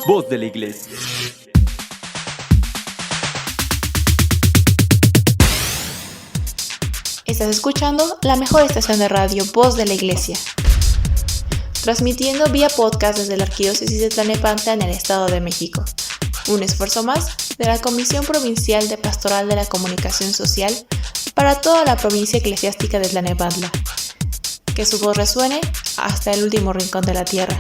Voz de la Iglesia. Estás escuchando la mejor estación de radio, Voz de la Iglesia. Transmitiendo vía podcast desde la Arquidiócesis de Tlalnepantla en el Estado de México. Un esfuerzo más de la Comisión Provincial de Pastoral de la Comunicación Social para toda la provincia eclesiástica de Tlalnepantla. Que su voz resuene hasta el último rincón de la tierra.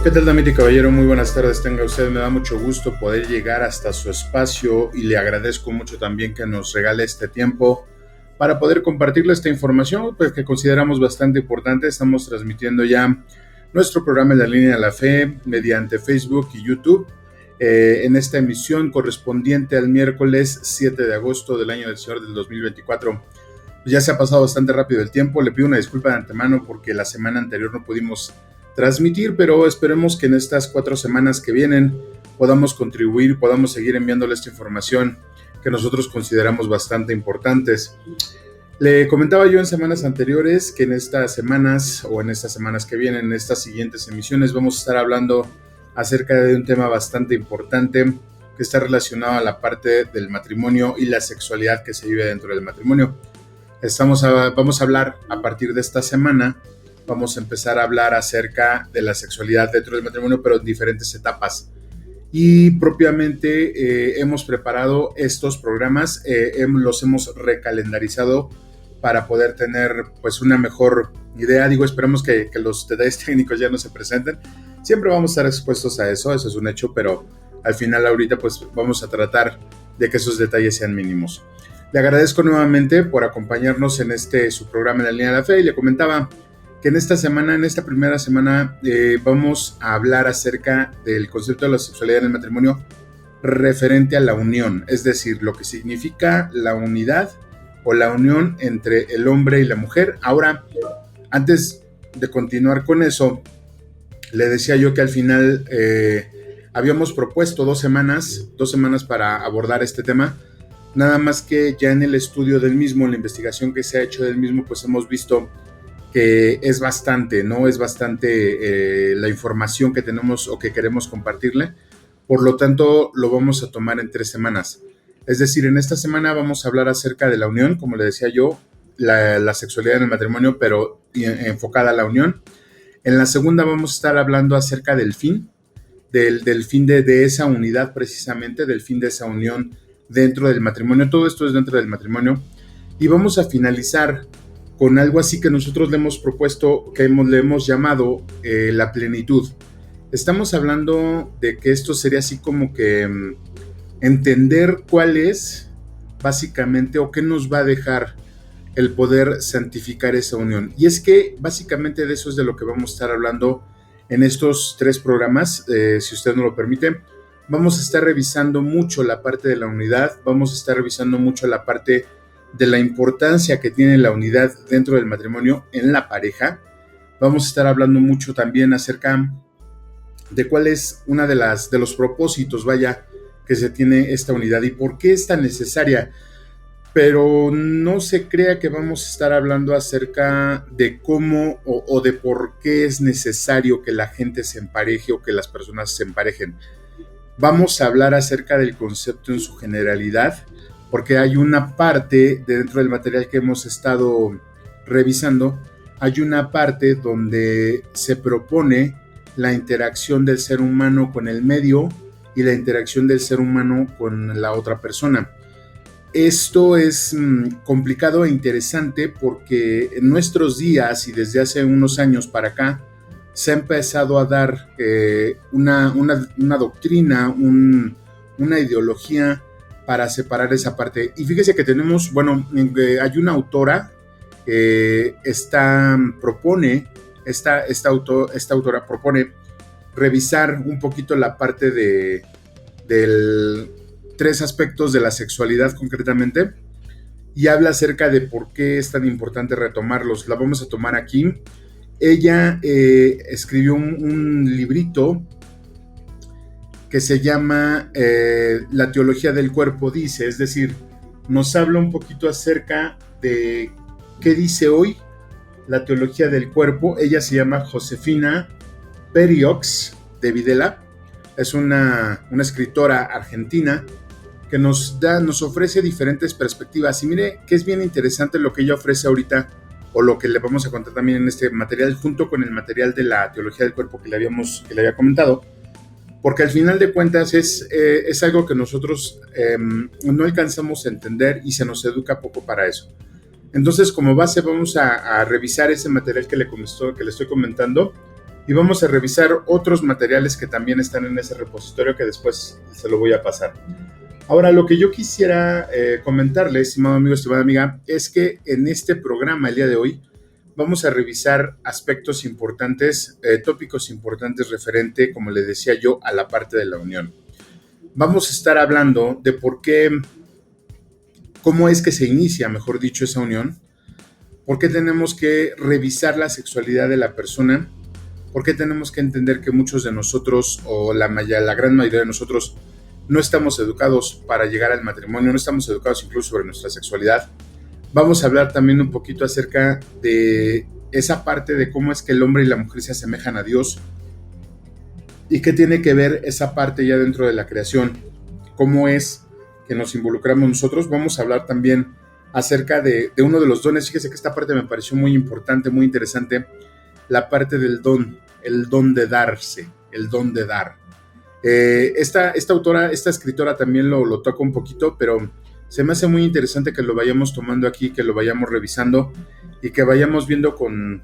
¿Qué tal, damita y caballero? Muy buenas tardes, tenga usted. Me da mucho gusto poder llegar hasta su espacio y le agradezco mucho también que nos regale este tiempo para poder compartirle esta información pues, que consideramos bastante importante. Estamos transmitiendo ya nuestro programa en la línea de la fe mediante Facebook y YouTube en esta emisión correspondiente al miércoles 7 de agosto del año del Señor del 2024. Ya se ha pasado bastante rápido el tiempo, le pido una disculpa de antemano porque la semana anterior no pudimos transmitir, pero esperemos que en estas 4 semanas que vienen podamos contribuir, podamos seguir enviándole esta información que nosotros consideramos bastante importantes. Le comentaba yo en semanas anteriores que en estas semanas que vienen, en estas siguientes emisiones, vamos a estar hablando acerca de un tema bastante importante que está relacionado a la parte del matrimonio y la sexualidad que se vive dentro del matrimonio. Vamos a hablar a partir de esta semana. Vamos a empezar a hablar acerca de la sexualidad dentro del matrimonio, pero en diferentes etapas. Y propiamente hemos preparado estos programas, los hemos recalendarizado para poder tener pues una mejor idea. Esperemos que los detalles técnicos ya no se presenten. Siempre vamos a estar expuestos a eso es un hecho, pero al final ahorita pues vamos a tratar de que esos detalles sean mínimos. Le agradezco nuevamente por acompañarnos en su programa en la línea de la fe y le comentaba que en esta primera semana, vamos a hablar acerca del concepto de la sexualidad en el matrimonio referente a la unión, es decir, lo que significa la unidad o la unión entre el hombre y la mujer. Ahora, antes de continuar con eso, le decía yo que al final habíamos propuesto 2 semanas para abordar este tema, nada más que ya en el estudio del mismo, en la investigación que se ha hecho del mismo, pues hemos visto que es bastante, ¿no? Es bastante la información que tenemos o que queremos compartirle. Por lo tanto, lo vamos a tomar en 3 semanas. Es decir, en esta semana vamos a hablar acerca de la unión, como le decía yo, la sexualidad en el matrimonio, pero enfocada a la unión. En la segunda vamos a estar hablando acerca del fin, del fin de esa unidad precisamente, del fin de esa unión dentro del matrimonio. Todo esto es dentro del matrimonio. Y vamos a finalizar con algo así que nosotros le hemos propuesto, le hemos llamado la plenitud. Estamos hablando de que esto sería así como que entender cuál es básicamente o qué nos va a dejar el poder santificar esa unión. Y es que básicamente de eso es de lo que vamos a estar hablando en estos 3 programas, si usted no lo permite. Vamos a estar revisando mucho la parte de la unidad, vamos a estar revisando mucho la parte de la importancia que tiene la unidad dentro del matrimonio en la pareja. Vamos a estar hablando mucho también acerca de cuál es una de los propósitos, que se tiene esta unidad y por qué es tan necesaria. Pero no se crea que vamos a estar hablando acerca de cómo o de por qué es necesario que la gente se empareje o que las personas se emparejen. Vamos a hablar acerca del concepto en su generalidad, porque hay una parte dentro del material que hemos estado revisando, hay una parte donde se propone la interacción del ser humano con el medio y la interacción del ser humano con la otra persona. Esto es complicado e interesante porque en nuestros días y desde hace unos años para acá se ha empezado a dar una doctrina, una ideología para separar esa parte. Y fíjese que tenemos, hay una autora, esta autora propone revisar un poquito la parte del 3 aspectos de la sexualidad concretamente, y habla acerca de por qué es tan importante retomarlos. La vamos a tomar aquí. Ella escribió un librito que se llama La teología del cuerpo dice, es decir, nos habla un poquito acerca de qué dice hoy la teología del cuerpo. Ella se llama Josefina Periox de Videla, es una escritora argentina que nos ofrece diferentes perspectivas. Y mire que es bien interesante lo que ella ofrece ahorita, o lo que le vamos a contar también en este material, junto con el material de la teología del cuerpo que le había comentado, porque al final de cuentas es algo que nosotros no alcanzamos a entender y se nos educa poco para eso. Entonces, como base, vamos a revisar ese material que le estoy comentando, y vamos a revisar otros materiales que también están en ese repositorio, que después se lo voy a pasar. Ahora, lo que yo quisiera comentarles, estimado amigo, estimada amiga, es que en este programa, el día de hoy, vamos a revisar aspectos importantes, tópicos importantes referente, como les decía yo, a la parte de la unión. Vamos a estar hablando de cómo es que se inicia, mejor dicho, esa unión, por qué tenemos que revisar la sexualidad de la persona, por qué tenemos que entender que muchos de nosotros, o la gran mayoría de nosotros, no estamos educados para llegar al matrimonio, no estamos educados incluso sobre nuestra sexualidad. Vamos a hablar también un poquito acerca de esa parte de cómo es que el hombre y la mujer se asemejan a Dios y qué tiene que ver esa parte ya dentro de la creación, cómo es que nos involucramos nosotros. Vamos a hablar también acerca de uno de los dones. Fíjese que esta parte me pareció muy importante, muy interesante, la parte del don, el don de darse, el don de dar. Esta escritora también lo toca un poquito, pero se me hace muy interesante que lo vayamos tomando aquí, que lo vayamos revisando y que vayamos viendo con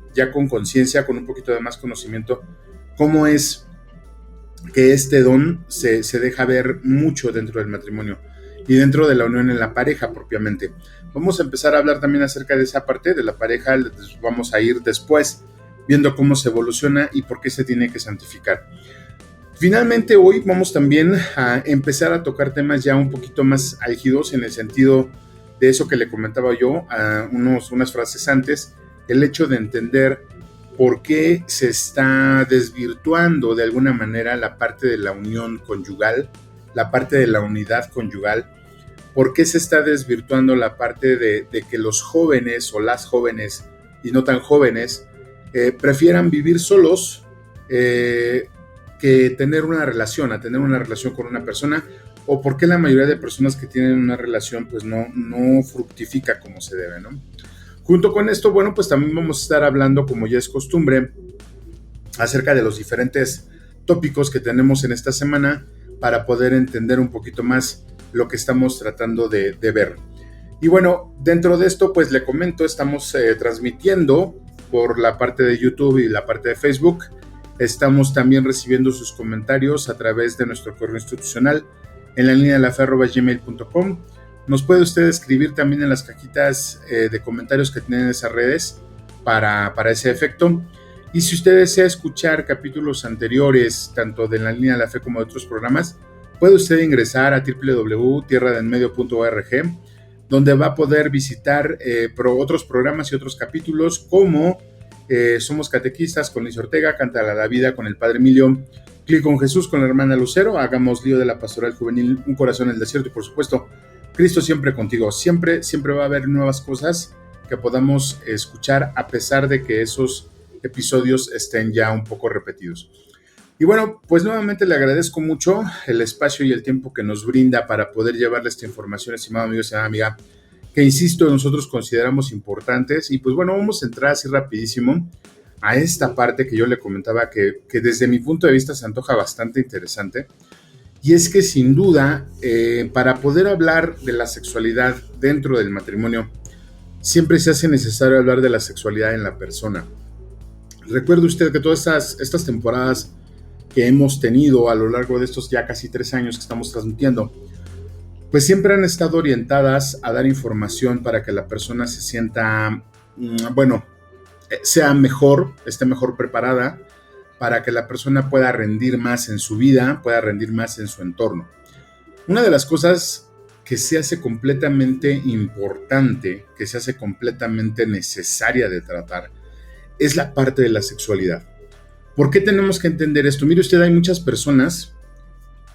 conciencia, con un poquito de más conocimiento, cómo es que este don se deja ver mucho dentro del matrimonio y dentro de la unión en la pareja propiamente. Vamos a empezar a hablar también acerca de esa parte de la pareja, vamos a ir después viendo cómo se evoluciona y por qué se tiene que santificar. Finalmente, hoy vamos también a empezar a tocar temas ya un poquito más álgidos, en el sentido de eso que le comentaba yo unas frases antes, el hecho de entender por qué se está desvirtuando de alguna manera la parte de la unión conyugal, la parte de la unidad conyugal, por qué se está desvirtuando la parte de que los jóvenes o las jóvenes y no tan jóvenes prefieran vivir solos, que tener una relación con una persona, o por qué la mayoría de personas que tienen una relación pues no fructifica como se debe, ¿no? Junto con esto, bueno, pues también vamos a estar hablando, como ya es costumbre, acerca de los diferentes tópicos que tenemos en esta semana para poder entender un poquito más lo que estamos tratando de ver. Y bueno, dentro de esto, pues le comento, estamos transmitiendo por la parte de YouTube y la parte de Facebook. Estamos también recibiendo sus comentarios a través de nuestro correo institucional en la línea de la fe@gmail.com. Nos puede usted escribir también en las cajitas de comentarios que tienen esas redes para ese efecto. Y si usted desea escuchar capítulos anteriores, tanto de la línea de la fe como de otros programas, puede usted ingresar a www.tierradelmedio.org, donde va a poder visitar otros programas y otros capítulos, como Somos Catequistas con Liz Ortega, Cántala la Vida con el Padre Emilio, Clic con Jesús con la hermana Lucero, Hagamos lío de la Pastoral Juvenil, Un corazón en el desierto, y por supuesto, Cristo siempre contigo. Siempre va a haber nuevas cosas que podamos escuchar, a pesar de que esos episodios estén ya un poco repetidos. Y bueno, pues nuevamente le agradezco mucho el espacio y el tiempo que nos brinda para poder llevarle esta información, estimado amigo, estimada amiga, que insisto, nosotros consideramos importantes. Y pues bueno, vamos a entrar así rapidísimo a esta parte que yo le comentaba que desde mi punto de vista se antoja bastante interesante. Y es que sin duda, para poder hablar de la sexualidad dentro del matrimonio, siempre se hace necesario hablar de la sexualidad en la persona. Recuerde usted que todas estas temporadas que hemos tenido a lo largo de estos ya casi 3 años que estamos transmitiendo, pues siempre han estado orientadas a dar información para que la persona se sienta, sea mejor, esté mejor preparada, para que la persona pueda rendir más en su vida, pueda rendir más en su entorno. Una de las cosas que se hace completamente importante, que se hace completamente necesaria de tratar, es la parte de la sexualidad. ¿Por qué tenemos que entender esto? Mire usted, hay muchas personas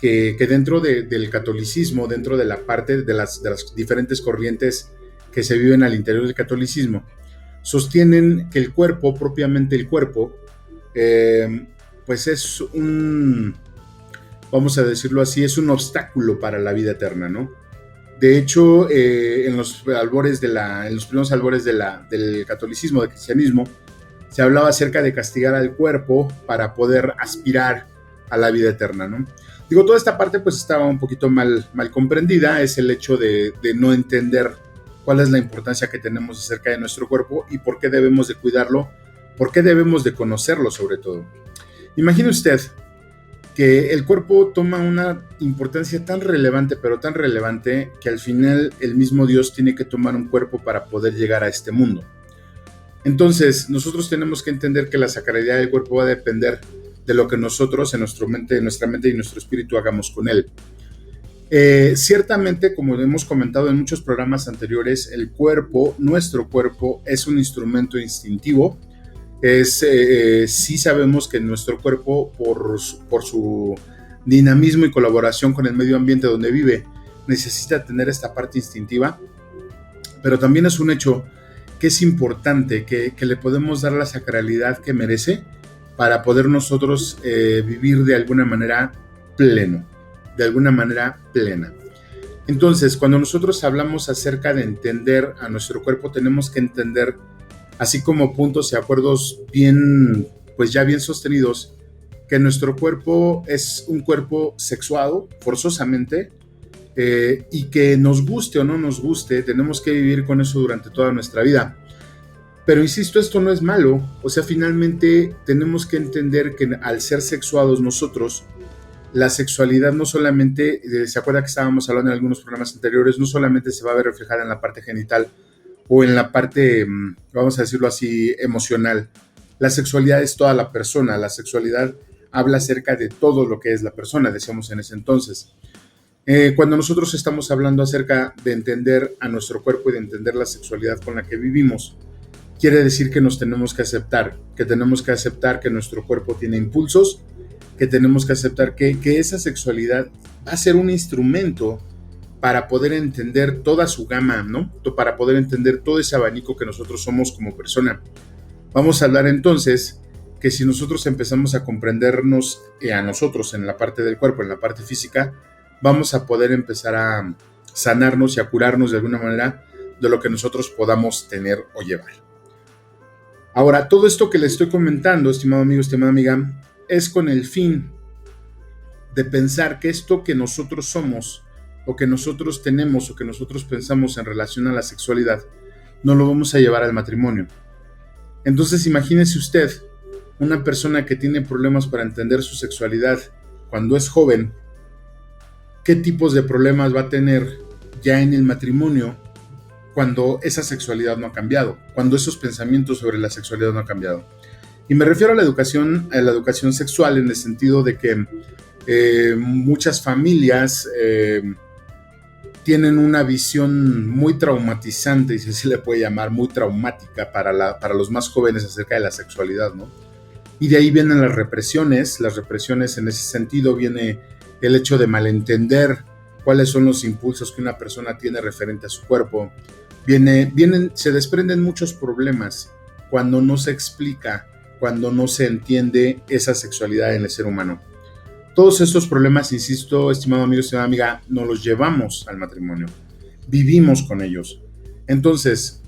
que dentro del catolicismo, dentro de la parte de las diferentes corrientes que se viven al interior del catolicismo, sostienen que el cuerpo, propiamente el cuerpo, pues es vamos a decirlo así, es un obstáculo para la vida eterna, ¿no? De hecho, en los primeros albores del catolicismo, del cristianismo, se hablaba acerca de castigar al cuerpo para poder aspirar a la vida eterna, ¿no? Digo, toda esta parte pues estaba un poquito mal comprendida, es el hecho de no entender cuál es la importancia que tenemos acerca de nuestro cuerpo y por qué debemos de cuidarlo, por qué debemos de conocerlo sobre todo. Imagine usted que el cuerpo toma una importancia tan relevante, pero tan relevante, que al final el mismo Dios tiene que tomar un cuerpo para poder llegar a este mundo. Entonces, nosotros tenemos que entender que la sacralidad del cuerpo va a depender de lo que nosotros en nuestra mente y nuestro espíritu hagamos con él. Ciertamente, como hemos comentado en muchos programas anteriores, el cuerpo, nuestro cuerpo, es un instrumento instintivo. Sí sabemos que nuestro cuerpo, por su dinamismo y colaboración con el medio ambiente donde vive, necesita tener esta parte instintiva, pero también es un hecho que es importante, que le podemos dar la sacralidad que merece para poder nosotros vivir de alguna manera plena. Entonces, cuando nosotros hablamos acerca de entender a nuestro cuerpo, tenemos que entender, así como puntos y acuerdos bien sostenidos, que nuestro cuerpo es un cuerpo sexuado forzosamente, y que nos guste o no nos guste, tenemos que vivir con eso durante toda nuestra vida. Pero insisto, esto no es malo, o sea, finalmente tenemos que entender que al ser sexuados nosotros, la sexualidad no solamente, ¿se acuerda que estábamos hablando en algunos programas anteriores? No solamente se va a ver reflejada en la parte genital o en la parte, vamos a decirlo así, emocional. La sexualidad es toda la persona, la sexualidad habla acerca de todo lo que es la persona, decíamos en ese entonces. Cuando nosotros estamos hablando acerca de entender a nuestro cuerpo y de entender la sexualidad con la que vivimos, quiere decir que nos tenemos que aceptar, que nuestro cuerpo tiene impulsos, que tenemos que aceptar que esa sexualidad va a ser un instrumento para poder entender toda su gama, ¿no? Para poder entender todo ese abanico que nosotros somos como persona. Vamos a hablar entonces que si nosotros empezamos a comprendernos a nosotros en la parte del cuerpo, en la parte física, vamos a poder empezar a sanarnos y a curarnos de alguna manera de lo que nosotros podamos tener o llevar. Ahora, todo esto que les estoy comentando, estimado amigo, estimada amiga, es con el fin de pensar que esto que nosotros somos, o que nosotros tenemos, o que nosotros pensamos en relación a la sexualidad, no lo vamos a llevar al matrimonio. Entonces, imagínese usted una persona que tiene problemas para entender su sexualidad cuando es joven, ¿qué tipos de problemas va a tener ya en el matrimonio cuando esa sexualidad no ha cambiado, cuando esos pensamientos sobre la sexualidad no han cambiado? Y me refiero a la educación sexual, en el sentido de que muchas familias tienen una visión muy traumatizante, y si se le puede llamar, muy traumática para los más jóvenes acerca de la sexualidad, ¿no? Y de ahí vienen las represiones en ese sentido viene el hecho de malentender cuáles son los impulsos que una persona tiene referente a su cuerpo. Se desprenden muchos problemas cuando no se explica, cuando no se entiende esa sexualidad en el ser humano. Todos estos problemas, insisto, estimado amigo, estimada amiga, nos los llevamos al matrimonio, vivimos con ellos. Entonces,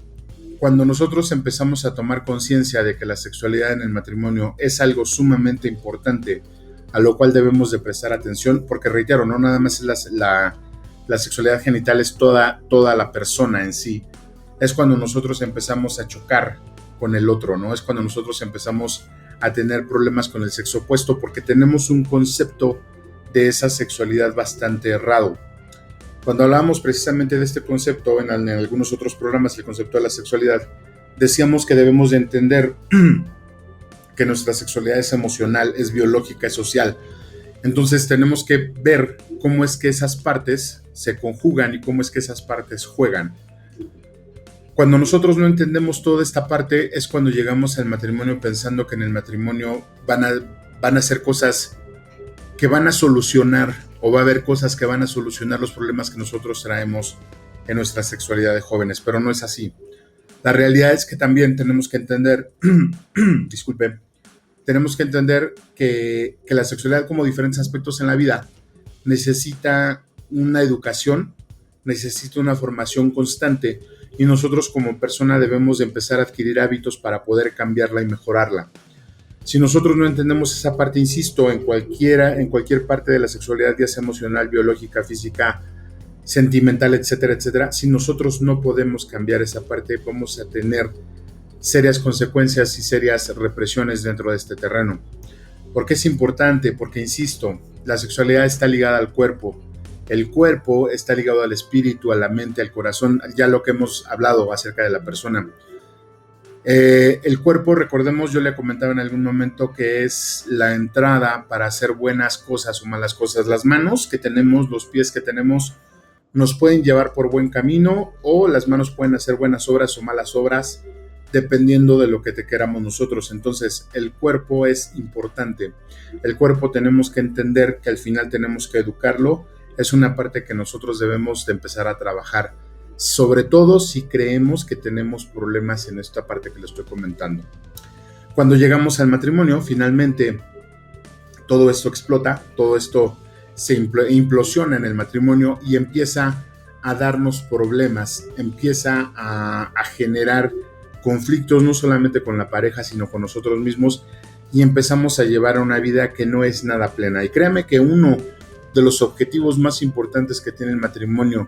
cuando nosotros empezamos a tomar conciencia de que la sexualidad en el matrimonio es algo sumamente importante, a lo cual debemos de prestar atención, porque reitero, no nada más es la sexualidad genital, es toda la persona en sí. Es cuando nosotros empezamos a chocar con el otro, ¿no? Es cuando nosotros empezamos a tener problemas con el sexo opuesto, porque tenemos un concepto de esa sexualidad bastante errado. Cuando hablábamos precisamente de este concepto en algunos otros programas, el concepto de la sexualidad, decíamos que debemos de entender que nuestra sexualidad es emocional, es biológica, es social. Entonces tenemos que ver cómo es que esas partes se conjugan y cómo es que esas partes juegan. Cuando nosotros no entendemos toda esta parte es cuando llegamos al matrimonio pensando que en el matrimonio van a ser cosas que van a solucionar, o va a haber cosas que van a solucionar los problemas que nosotros traemos en nuestra sexualidad de jóvenes, pero no es así. La realidad es que también tenemos que entender, disculpe, tenemos que entender que la sexualidad, como diferentes aspectos en la vida, necesita una educación, necesita una formación constante, y nosotros como persona debemos de empezar a adquirir hábitos para poder cambiarla y mejorarla. Si nosotros no entendemos esa parte, insisto, en cualquier parte de la sexualidad, ya sea emocional, biológica, física, sentimental, etcétera, etcétera, si nosotros no podemos cambiar esa parte, vamos a tener serias consecuencias y serias represiones dentro de este terreno. ¿Por qué es importante? Porque, insisto, la sexualidad está ligada al cuerpo. El cuerpo está ligado al espíritu, a la mente, al corazón, ya lo que hemos hablado acerca de la persona. El cuerpo, recordemos, yo le comentaba en algún momento que es la entrada para hacer buenas cosas o malas cosas. Las manos que tenemos, los pies que tenemos, nos pueden llevar por buen camino, o las manos pueden hacer buenas obras o malas obras, dependiendo de lo que te queramos nosotros. Entonces, el cuerpo es importante. El cuerpo tenemos que entender que al final tenemos que educarlo. Es una parte que nosotros debemos de empezar a trabajar, sobre todo si creemos que tenemos problemas en esta parte que les estoy comentando. Cuando llegamos al matrimonio, finalmente todo esto explota, todo esto se implosiona en el matrimonio y empieza a darnos problemas, empieza a generar conflictos no solamente con la pareja, sino con nosotros mismos, y empezamos a llevar una vida que no es nada plena. Y créame que uno de los objetivos más importantes que tiene el matrimonio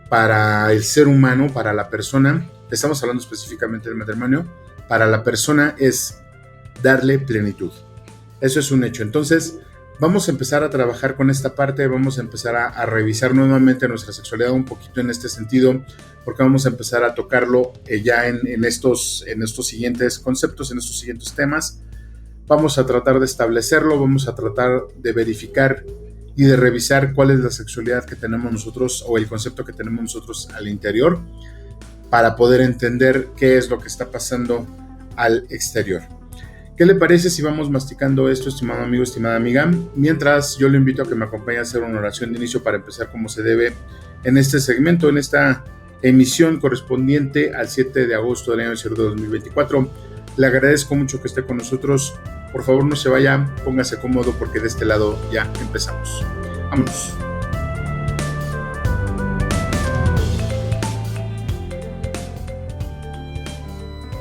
para el ser humano, para la persona, estamos hablando específicamente del matrimonio, para la persona es darle plenitud. Eso es un hecho. Entonces, vamos a empezar a trabajar con esta parte, vamos a empezar a revisar nuevamente nuestra sexualidad un poquito en este sentido, porque vamos a empezar a tocarlo ya en estos siguientes conceptos, en estos siguientes temas. Vamos a tratar de establecerlo, vamos a tratar de verificar y de revisar cuál es la sexualidad que tenemos nosotros, o el concepto que tenemos nosotros al interior, para poder entender qué es lo que está pasando al exterior. ¿Qué le parece si vamos masticando esto, estimado amigo, estimada amiga? Mientras, yo le invito a que me acompañe a hacer una oración de inicio para empezar como se debe en este segmento, en esta emisión correspondiente al 7 de agosto del año 2024. Le agradezco mucho que esté con nosotros. Por favor, no se vaya, póngase cómodo, porque de este lado ya empezamos. Vámonos.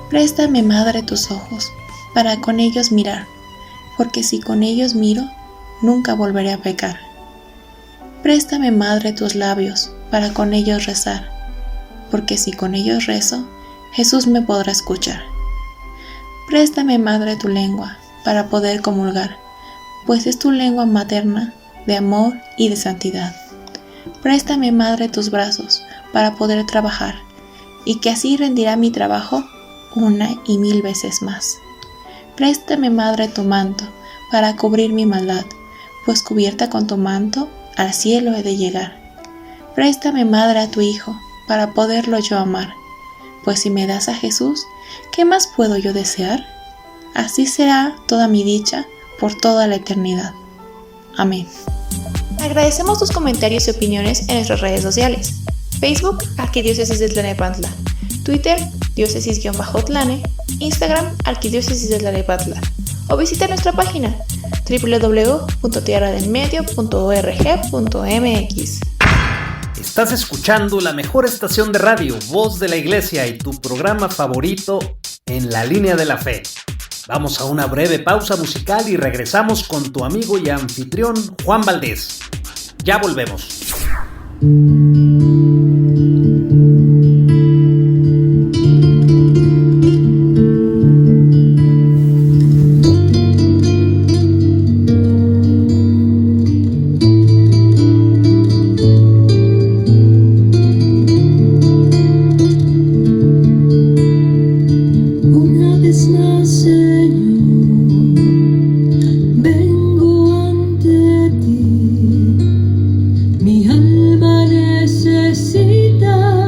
Préstame, Madre, tus ojos, para con ellos mirar, porque si con ellos miro, nunca volveré a pecar. Préstame, Madre, tus labios, para con ellos rezar, porque si con ellos rezo, Jesús me podrá escuchar. Préstame, Madre, tu lengua, para poder comulgar, pues es tu lengua materna de amor y de santidad. Préstame, Madre, tus brazos, para poder trabajar, y que así rendirá mi trabajo una y mil veces más. Préstame, Madre, tu manto, para cubrir mi maldad, pues cubierta con tu manto, al cielo he de llegar. Préstame, Madre, a tu Hijo, para poderlo yo amar, pues si me das a Jesús, ¿qué más puedo yo desear? Así será toda mi dicha por toda la eternidad. Amén. Agradecemos tus comentarios y opiniones en nuestras redes sociales. Facebook, Arquidiócesis de Tlalnepantla. Twitter, diócesis-tlane. Instagram, Arquidiócesis de Tlalnepantla. O visita nuestra página www.tierradelmedio.org.mx. Estás escuchando la mejor estación de radio, Voz de la Iglesia, y tu programa favorito, En la Línea de la Fe. Vamos a una breve pausa musical y regresamos con tu amigo y anfitrión Juan Valdés. Ya volvemos. Mi alma necesita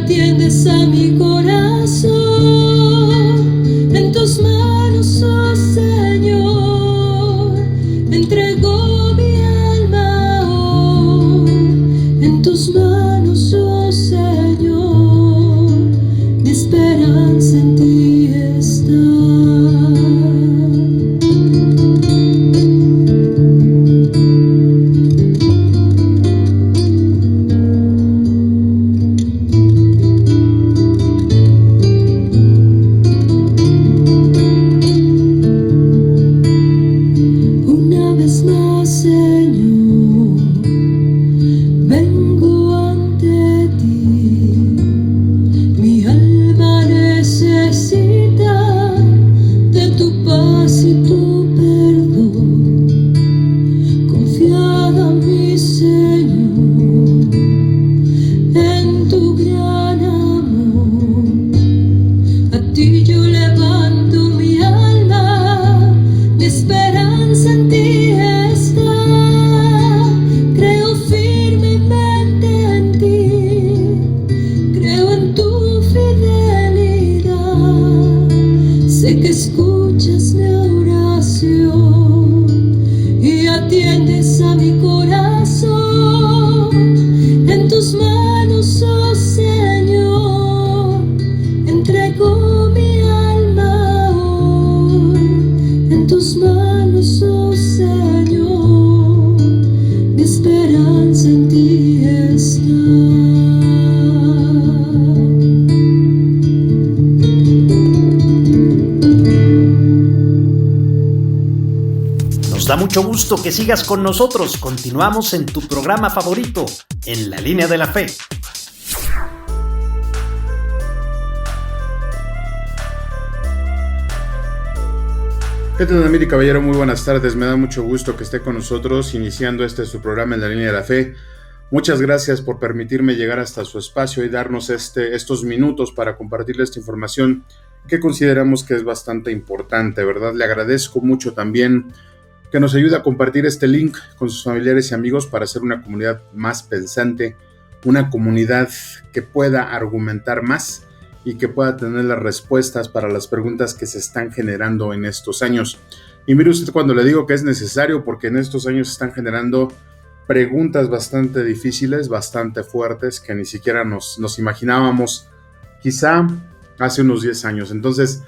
atiendes a mi corazón. En tus manos, oh Señor, entrego mi alma, oh, en tus manos, oh Señor, mi esperanza en ti está. Nos da mucho gusto que sigas con nosotros. Continuamos en tu programa favorito, En la Línea de la Fe. ¿Qué tal, David y caballero? Muy buenas tardes. Me da mucho gusto que esté con nosotros iniciando su programa En la Línea de la Fe. Muchas gracias por permitirme llegar hasta su espacio y darnos estos minutos para compartirle esta información que consideramos que es bastante importante, ¿verdad? Le agradezco mucho también que nos ayude a compartir este link con sus familiares y amigos para hacer una comunidad más pensante, una comunidad que pueda argumentar más y que pueda tener las respuestas para las preguntas que se están generando en estos años. Y mire usted cuando le digo que es necesario, porque en estos años se están generando preguntas bastante difíciles, bastante fuertes, que ni siquiera nos imaginábamos quizá hace unos 10 años. Entonces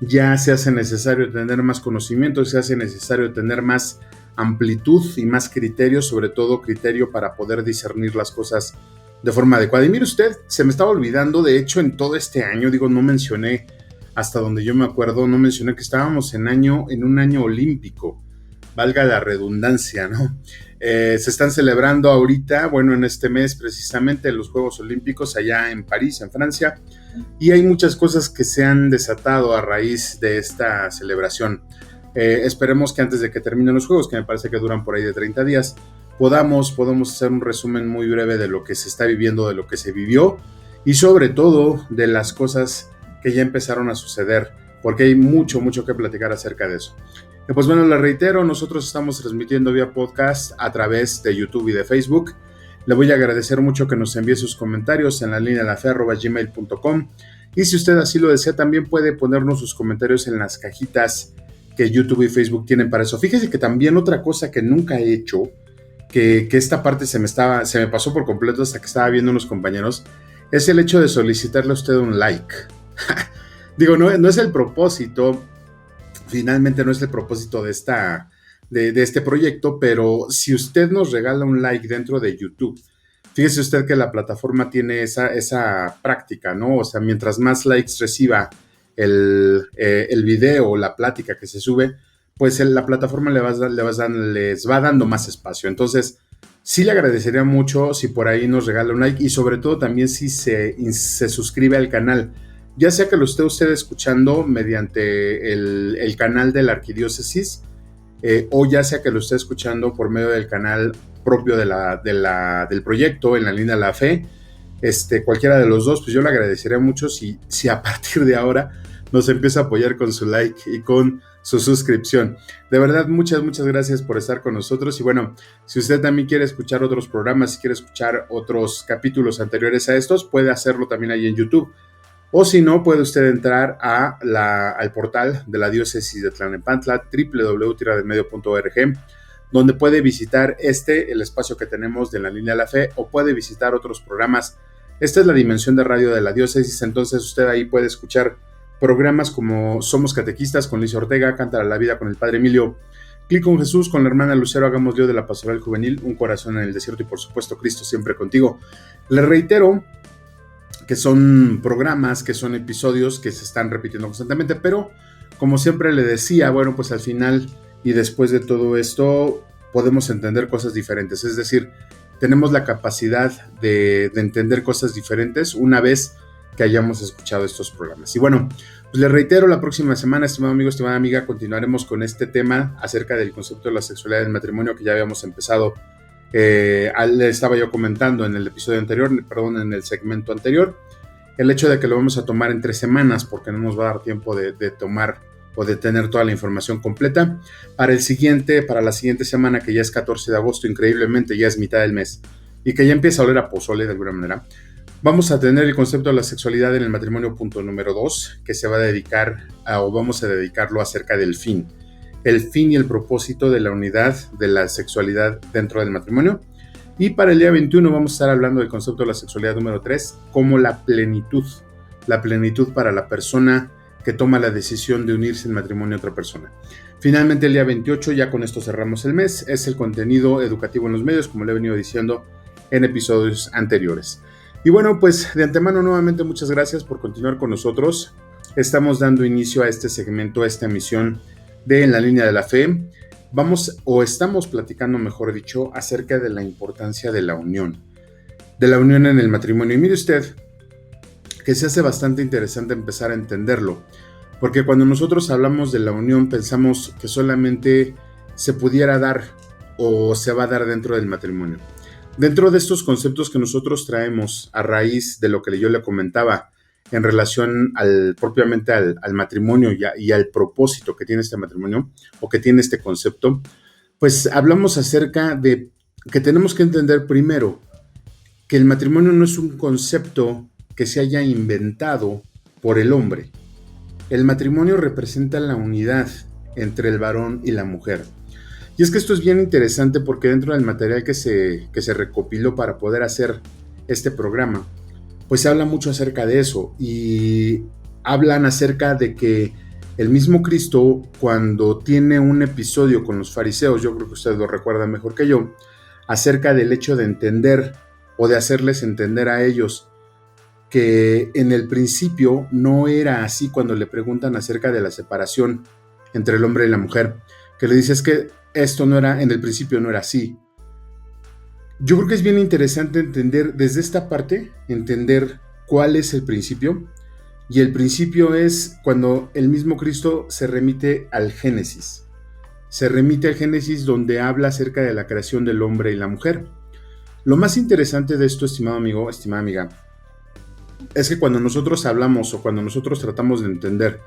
ya se hace necesario tener más conocimiento, se hace necesario tener más amplitud y más criterio, sobre todo criterio para poder discernir las cosas de forma adecuada. Y mire usted, se me estaba olvidando, de hecho en todo este año, no mencioné, hasta donde yo me acuerdo, no mencioné que estábamos en un año olímpico, valga la redundancia, ¿no? Se están celebrando ahorita, bueno, en este mes precisamente, los Juegos Olímpicos allá en París, en Francia, y hay muchas cosas que se han desatado a raíz de esta celebración. Esperemos que antes de que terminen los Juegos, que me parece que duran por ahí de 30 días, podamos hacer un resumen muy breve de lo que se está viviendo, de lo que se vivió y sobre todo de las cosas que ya empezaron a suceder, porque hay mucho que platicar acerca de eso. Pues bueno, les reitero, nosotros estamos transmitiendo vía podcast a través de YouTube y de Facebook. Le voy a agradecer mucho que nos envíe sus comentarios en la línea de la fe@gmail.com, y si usted así lo desea también puede ponernos sus comentarios en las cajitas que YouTube y Facebook tienen para eso. Fíjese que también otra cosa que nunca he hecho, que esta parte se me pasó por completo hasta que estaba viendo unos compañeros, es el hecho de solicitarle a usted un like. No es el propósito, finalmente no es el propósito de este proyecto, pero si usted nos regala un like dentro de YouTube, fíjese usted que la plataforma tiene esa práctica, ¿no? O sea, mientras más likes reciba el video o la plática que se sube, pues la plataforma les va dando más espacio. Entonces, sí le agradecería mucho si por ahí nos regala un like y sobre todo también si se suscribe al canal. Ya sea que lo esté usted escuchando mediante el canal de la Arquidiócesis o ya sea que lo esté escuchando por medio del canal propio del proyecto En la Línea de la Fe, cualquiera de los dos, pues yo le agradecería mucho si a partir de ahora nos empieza a apoyar con su like y con su suscripción. De verdad, muchas gracias por estar con nosotros. Y bueno, si usted también quiere escuchar otros programas, si quiere escuchar otros capítulos anteriores a estos, puede hacerlo también ahí en YouTube. O si no, puede usted entrar al portal de la diócesis de Tlalnepantla, www.tierradelmedio.org, donde puede visitar el espacio que tenemos de la línea de la fe, o puede visitar otros programas. Esta es la dimensión de radio de la diócesis, entonces usted ahí puede escuchar programas como Somos Catequistas con Licia Ortega, Cántara la Vida con el Padre Emilio, Clic con Jesús con la hermana Lucero, Hagamos Lío de la Pastoral Juvenil, Un Corazón en el Desierto y por supuesto Cristo Siempre Contigo. Les reitero que son programas, que son episodios que se están repitiendo constantemente, pero como siempre le decía, bueno, pues al final y después de todo esto podemos entender cosas diferentes, es decir, tenemos la capacidad de entender cosas diferentes una vez que hayamos escuchado estos programas. Y bueno, pues les reitero, la próxima semana, estimado amigo, estimada amiga, continuaremos con este tema acerca del concepto de la sexualidad del matrimonio que ya habíamos empezado. Le estaba yo comentando en el episodio anterior, en el segmento anterior, el hecho de que lo vamos a tomar en 3 semanas porque no nos va a dar tiempo de tomar o de tener toda la información completa. Para la siguiente semana, que ya es 14 de agosto, increíblemente ya es mitad del mes y que ya empieza a oler a pozole de alguna manera, vamos a tener el concepto de la sexualidad en el matrimonio, punto número 2, que se va a dedicar vamos a dedicarlo acerca del fin. El fin y el propósito de la unidad de la sexualidad dentro del matrimonio. Y para el día 21 vamos a estar hablando del concepto de la sexualidad número 3 como la plenitud para la persona que toma la decisión de unirse en matrimonio a otra persona. Finalmente el día 28, ya con esto cerramos el mes, es el contenido educativo en los medios, como le he venido diciendo en episodios anteriores. Y bueno, pues de antemano nuevamente muchas gracias por continuar con nosotros. Estamos dando inicio a este segmento, a esta emisión de En la Línea de la Fe. Estamos platicando, mejor dicho, acerca de la importancia de la unión en el matrimonio. Y mire usted que se hace bastante interesante empezar a entenderlo, porque cuando nosotros hablamos de la unión pensamos que solamente se pudiera dar o se va a dar dentro del matrimonio. Dentro de estos conceptos que nosotros traemos a raíz de lo que yo le comentaba en relación propiamente al matrimonio y al propósito que tiene este matrimonio o que tiene este concepto, pues hablamos acerca de que tenemos que entender primero que el matrimonio no es un concepto que se haya inventado por el hombre. El matrimonio representa la unidad entre el varón y la mujer. Y es que esto es bien interesante porque dentro del material que se recopiló para poder hacer este programa, pues se habla mucho acerca de eso y hablan acerca de que el mismo Cristo, cuando tiene un episodio con los fariseos, yo creo que ustedes lo recuerdan mejor que yo, acerca del hecho de entender o de hacerles entender a ellos que en el principio no era así cuando le preguntan acerca de la separación entre el hombre y la mujer, que le dice es que esto no era, en el principio no era así. Yo creo que es bien interesante entender desde esta parte, entender cuál es el principio, y el principio es cuando el mismo Cristo se remite al Génesis. Se remite al Génesis donde habla acerca de la creación del hombre y la mujer. Lo más interesante de esto, estimado amigo, estimada amiga, es que cuando nosotros hablamos o cuando nosotros tratamos de entender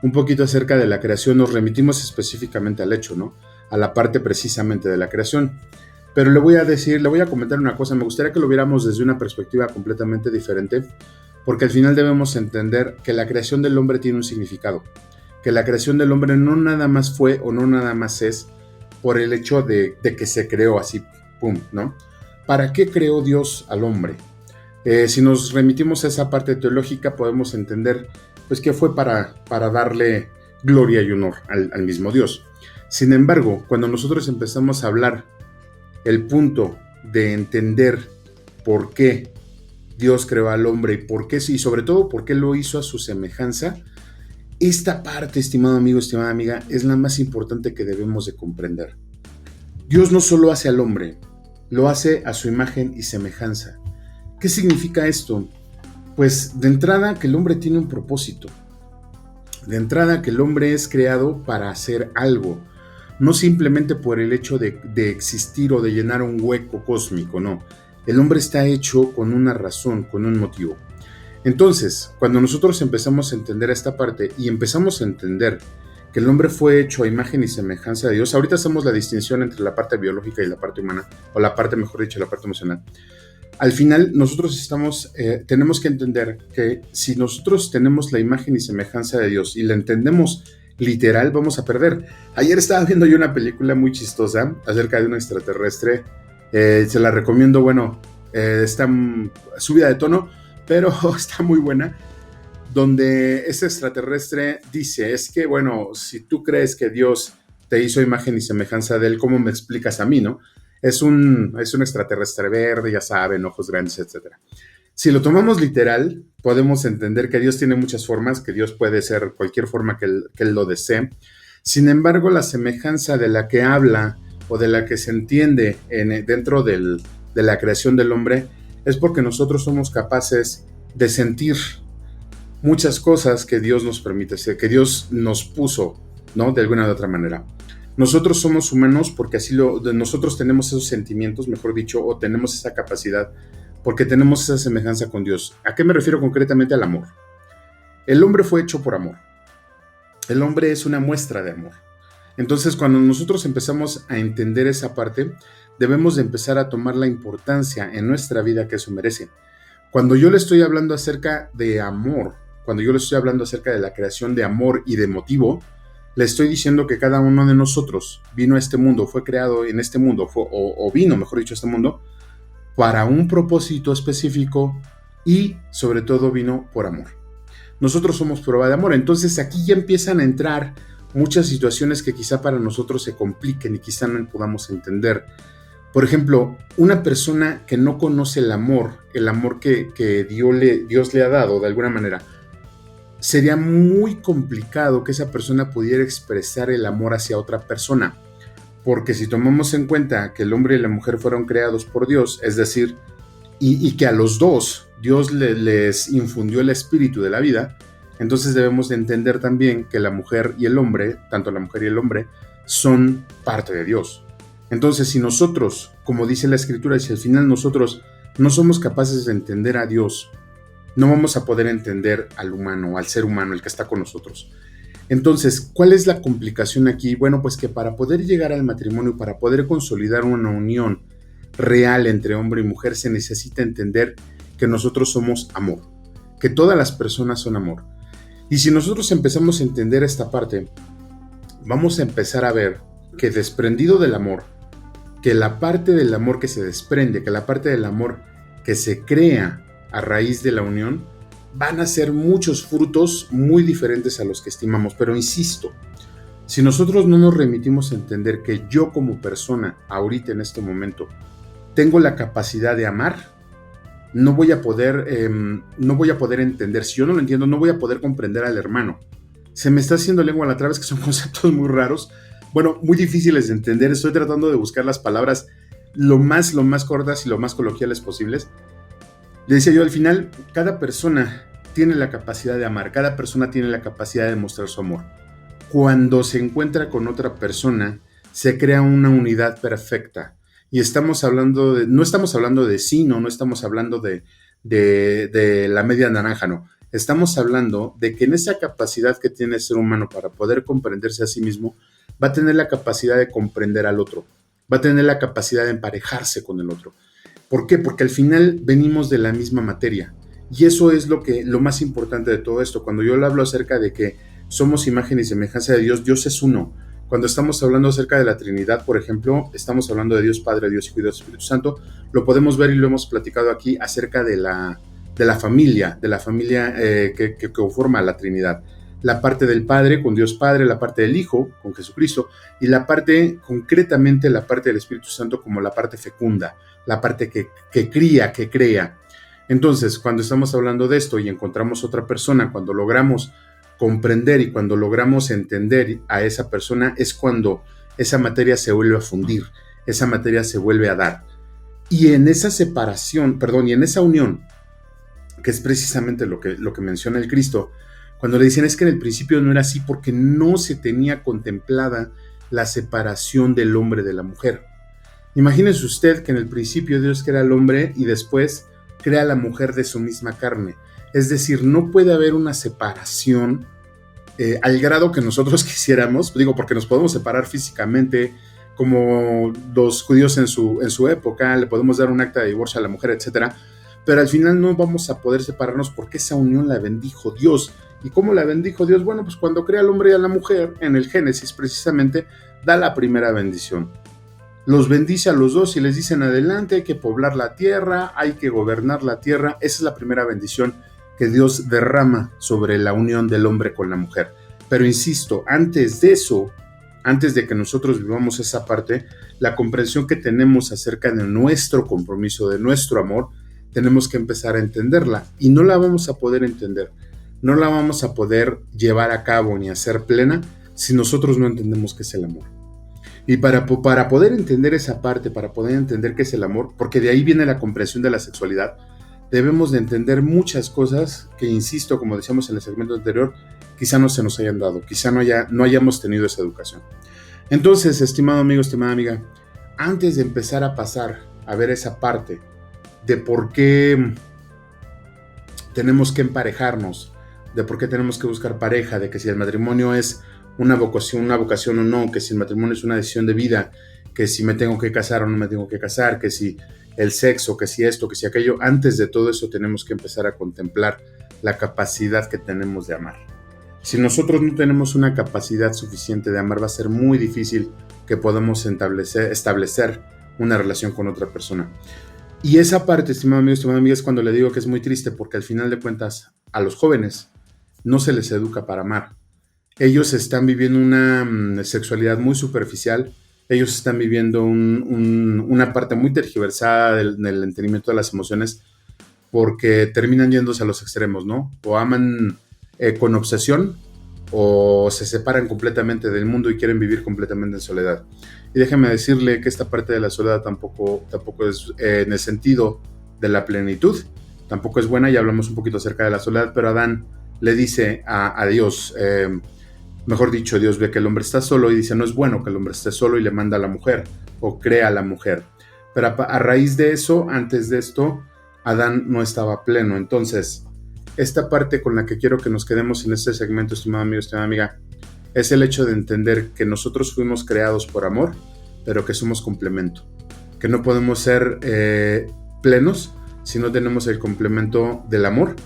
un poquito acerca de la creación, nos remitimos específicamente al hecho, ¿no? A la parte precisamente de la creación. Pero le voy a comentar una cosa, me gustaría que lo viéramos desde una perspectiva completamente diferente, porque al final debemos entender que la creación del hombre tiene un significado, que la creación del hombre no nada más fue o no nada más es por el hecho de que se creó así, pum, ¿no? ¿Para qué creó Dios al hombre? Si nos remitimos a esa parte teológica, podemos entender pues que fue para darle gloria y honor al mismo Dios. Sin embargo, cuando nosotros empezamos a hablar el punto de entender por qué Dios creó al hombre y sobre todo por qué lo hizo a su semejanza, esta parte, estimado amigo, estimada amiga, es la más importante que debemos de comprender. Dios no solo hace al hombre, lo hace a su imagen y semejanza. ¿Qué significa esto? Pues de entrada que el hombre tiene un propósito. De entrada que el hombre es creado para hacer algo. No simplemente por el hecho de existir o de llenar un hueco cósmico, no. El hombre está hecho con una razón, con un motivo. Entonces, cuando nosotros empezamos a entender esta parte y empezamos a entender que el hombre fue hecho a imagen y semejanza de Dios, ahorita hacemos la distinción entre la parte biológica y la parte humana, o la parte, mejor dicho, la parte emocional. Al final, nosotros tenemos que entender que si nosotros tenemos la imagen y semejanza de Dios y la entendemos literal, vamos a perder. Ayer estaba viendo yo una película muy chistosa acerca de un extraterrestre. Se la recomiendo, está subida de tono, pero está muy buena. Donde ese extraterrestre dice, es que, si tú crees que Dios te hizo imagen y semejanza de él, ¿cómo me explicas a mí, no? Es un extraterrestre verde, ya saben, ojos grandes, etc. Si lo tomamos literal, podemos entender que Dios tiene muchas formas, que Dios puede ser cualquier forma que él lo desee. Sin embargo, la semejanza de la que habla o de la que se entiende dentro de la creación del hombre es porque nosotros somos capaces de sentir muchas cosas que Dios nos permite, que Dios nos puso, ¿no? De alguna u otra manera. Nosotros somos humanos porque nosotros tenemos esos sentimientos, mejor dicho, o tenemos esa capacidad porque tenemos esa semejanza con Dios. ¿A qué me refiero concretamente? Al amor. El hombre fue hecho por amor. El hombre es una muestra de amor. Entonces, cuando nosotros empezamos a entender esa parte, debemos de empezar a tomar la importancia en nuestra vida que eso merece. Cuando yo le estoy hablando acerca de amor, cuando yo le estoy hablando acerca de la creación de amor y de motivo, le estoy diciendo que cada uno de nosotros vino a este mundo, fue creado en este mundo, vino, mejor dicho, a este mundo, para un propósito específico y sobre todo vino por amor. Nosotros somos prueba de amor, entonces aquí ya empiezan a entrar muchas situaciones que quizá para nosotros se compliquen y quizá no podamos entender. Por ejemplo, una persona que no conoce el amor que Dios le ha dado de alguna manera, sería muy complicado que esa persona pudiera expresar el amor hacia otra persona, porque si tomamos en cuenta que el hombre y la mujer fueron creados por Dios, es decir, y que a los dos Dios les infundió el espíritu de la vida, entonces debemos de entender también que la mujer y el hombre, tanto la mujer y el hombre, son parte de Dios. Entonces, si nosotros, como dice la Escritura, si al final nosotros no somos capaces de entender a Dios, no vamos a poder entender al humano, al ser humano, el que está con nosotros. Entonces, ¿cuál es la complicación aquí? Bueno, pues que para poder llegar al matrimonio, para poder consolidar una unión real entre hombre y mujer, se necesita entender que nosotros somos amor, que todas las personas son amor. Y si nosotros empezamos a entender esta parte, vamos a empezar a ver que desprendido del amor, que la parte del amor que se desprende, que la parte del amor que se crea a raíz de la unión, van a ser muchos frutos muy diferentes a los que estimamos. Pero insisto, si nosotros no nos remitimos a entender que yo como persona, ahorita en este momento, tengo la capacidad de amar, no voy a poder entender. Si yo no lo entiendo, no voy a poder comprender al hermano. Se me está haciendo lengua a la traba, es que son conceptos muy raros, muy difíciles de entender. Estoy tratando de buscar las palabras lo más cortas y lo más coloquiales posibles. Le decía yo, al final, cada persona tiene la capacidad de amar, cada persona tiene la capacidad de mostrar su amor. Cuando se encuentra con otra persona, se crea una unidad perfecta. Y no estamos hablando de sino, no estamos hablando de la media naranja, no. Estamos hablando de que en esa capacidad que tiene el ser humano para poder comprenderse a sí mismo, va a tener la capacidad de comprender al otro, va a tener la capacidad de emparejarse con el otro. ¿Por qué? Porque al final venimos de la misma materia. Y eso es lo más importante de todo esto. Cuando yo le hablo acerca de que somos imagen y semejanza de Dios, Dios es uno. Cuando estamos hablando acerca de la Trinidad, por ejemplo, estamos hablando de Dios Padre, Dios Hijo y Dios Espíritu Santo. Lo podemos ver y lo hemos platicado aquí acerca de la familia que conforma la Trinidad. La parte del Padre con Dios Padre, la parte del Hijo con Jesucristo y concretamente la parte del Espíritu Santo como la parte fecunda, la parte que cría, que crea. Entonces, cuando estamos hablando de esto y encontramos otra persona, cuando logramos comprender y cuando logramos entender a esa persona, es cuando esa materia se vuelve a fundir, esa materia se vuelve a dar. Y en esa y en esa unión, que es precisamente lo que menciona el Cristo, cuando le dicen es que en el principio no era así porque no se tenía contemplada la separación del hombre de la mujer. Imagínese usted que en el principio Dios crea al hombre y después crea a la mujer de su misma carne. Es decir, no puede haber una separación al grado que nosotros quisiéramos, digo, porque nos podemos separar físicamente, como los judíos en su época, le podemos dar un acta de divorcio a la mujer, etcétera, pero al final no vamos a poder separarnos porque esa unión la bendijo Dios. ¿Y cómo la bendijo Dios? Bueno, pues cuando crea al hombre y a la mujer, en el Génesis precisamente, da la primera bendición. Los bendice a los dos y les dicen adelante, hay que poblar la tierra, hay que gobernar la tierra. Esa es la primera bendición que Dios derrama sobre la unión del hombre con la mujer. Pero insisto, antes de eso, antes de que nosotros vivamos esa parte, la comprensión que tenemos acerca de nuestro compromiso, de nuestro amor, tenemos que empezar a entenderla y no la vamos a poder entender, no la vamos a poder llevar a cabo ni hacer plena si nosotros no entendemos qué es el amor. Y para poder entender esa parte, para poder entender qué es el amor, porque de ahí viene la comprensión de la sexualidad, debemos de entender muchas cosas que, insisto, como decíamos en el segmento anterior, quizá no se nos hayan dado, quizá no hayamos tenido esa educación. Entonces, estimado amigo, estimada amiga, antes de empezar a pasar a ver esa parte de por qué tenemos que emparejarnos, de por qué tenemos que buscar pareja, de que si el matrimonio es una vocación o no, que si el matrimonio es una decisión de vida, que si me tengo que casar o no me tengo que casar, que si el sexo, que si esto, que si aquello, antes de todo eso tenemos que empezar a contemplar la capacidad que tenemos de amar. Si nosotros no tenemos una capacidad suficiente de amar, va a ser muy difícil que podamos establecer una relación con otra persona. Y esa parte, estimado amigo, estimada amiga, es cuando le digo que es muy triste, porque al final de cuentas a los jóvenes no se les educa para amar. Ellos están viviendo una sexualidad muy superficial, ellos están viviendo una parte muy tergiversada del entendimiento de las emociones, porque terminan yéndose a los extremos, ¿no? O aman con obsesión, o se separan completamente del mundo y quieren vivir completamente en soledad. Y déjeme decirle que esta parte de la soledad tampoco es en el sentido de la plenitud, tampoco es buena. Ya hablamos un poquito acerca de la soledad, pero Adán le dice a Dios, mejor dicho, Dios ve que el hombre está solo y dice, no es bueno que el hombre esté solo, y le manda a la mujer, o crea a la mujer. Pero a raíz de eso, antes de esto, Adán no estaba pleno. Entonces, esta parte con la que quiero que nos quedemos en este segmento, estimado amigo, estimada amiga, es el hecho de entender que nosotros fuimos creados por amor, pero que somos complemento, que no podemos ser plenos si no tenemos el complemento del amor,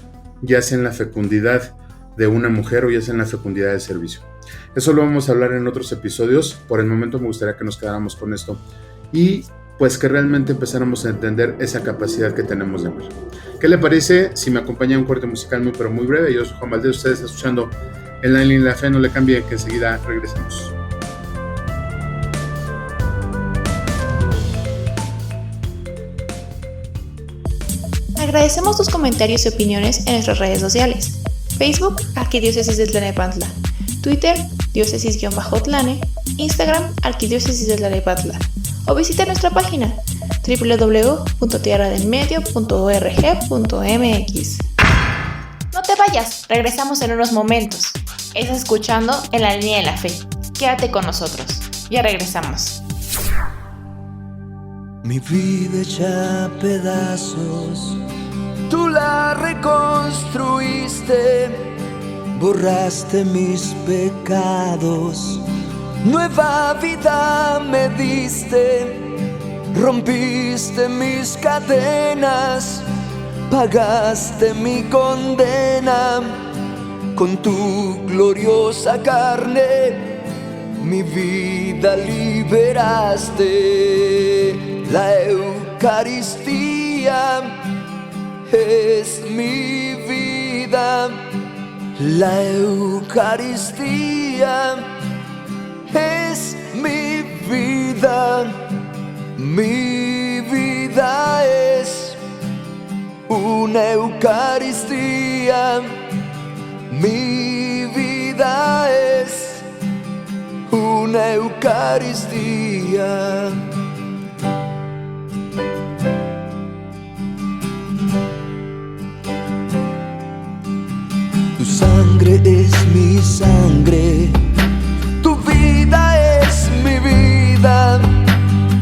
ya sea en la fecundidad de una mujer o ya sea en la fecundidad del servicio. Eso lo vamos a hablar en otros episodios. Por el momento me gustaría que nos quedáramos con esto y pues que realmente empezáramos a entender esa capacidad que tenemos de amar. ¿Qué le parece si me acompaña un corte musical muy pero muy breve? Yo soy Juan Valdez, ustedes están escuchando En la Línea de la Fe. No le cambie, que enseguida regresamos. Agradecemos tus comentarios y opiniones en nuestras redes sociales. Facebook, Arquidiócesis de Tlalnepantla. Twitter, diócesis-tlane. Instagram, Arquidiócesis de Tlalnepantla. O visita nuestra página www.tierradelmedio.org.mx. No te vayas, regresamos en unos momentos. Estás escuchando En la Línea de la Fe. Quédate con nosotros. Ya regresamos. Mi vida hecha pedazos, tú la reconstruiste, borraste mis pecados, nueva vida me diste, rompiste mis cadenas, pagaste mi condena, con tu gloriosa carne mi vida liberaste. La Eucaristía es mi vida, la Eucaristía es mi vida es una Eucaristía, mi vida es una Eucaristía. Tu sangre es mi sangre, tu vida es mi vida,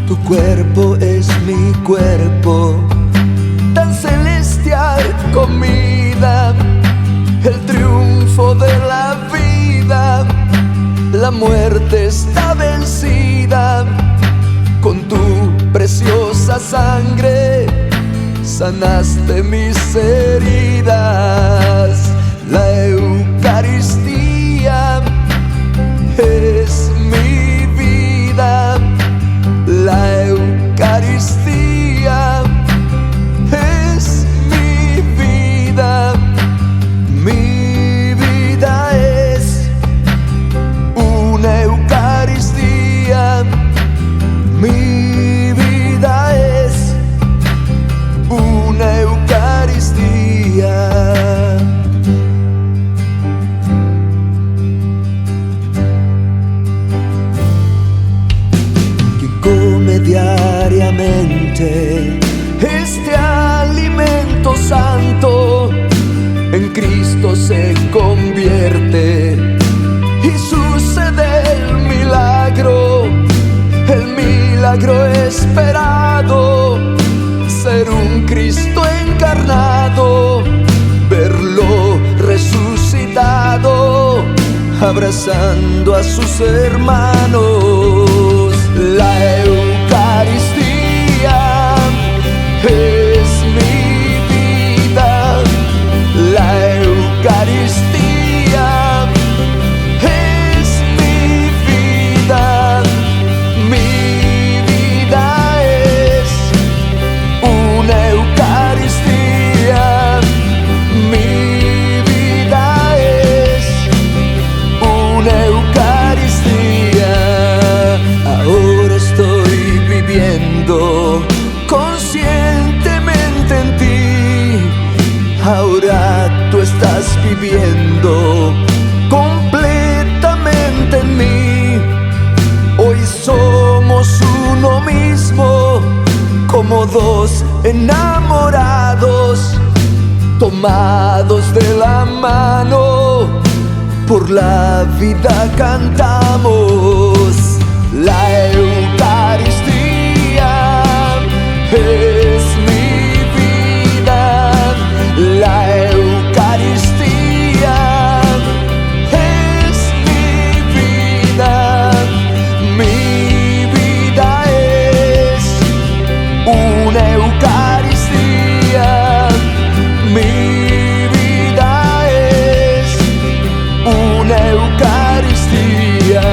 tu cuerpo es mi cuerpo, tan celestial comida, muerte está vencida. Con tu preciosa sangre sanaste mis heridas. La Eucaristía es mi vida. La Eucaristía es mi vida. Mi vida es una Eucaristía. Mi vida es una Eucaristía. Que come diariamente este alimento santo, en Cristo se convierte y sucede el milagro esperado, ser un Cristo encarnado, verlo resucitado, abrazando a sus hermanos. La Eucaristía es mi vida. La Eucaristía es mi vida. Mi vida es una Eucaristía. Mi vida es una Eucaristía. Ahora estoy viviendo conscientemente en ti. Ahora tú estás viviendo completamente en mí. Hoy somos uno mismo, como dos enamorados, tomados de la mano, por la vida cantamos. La Eucaristía es mi vida. La Eucaristía es mi vida. Mi vida es una Eucaristía. Mi vida es una Eucaristía.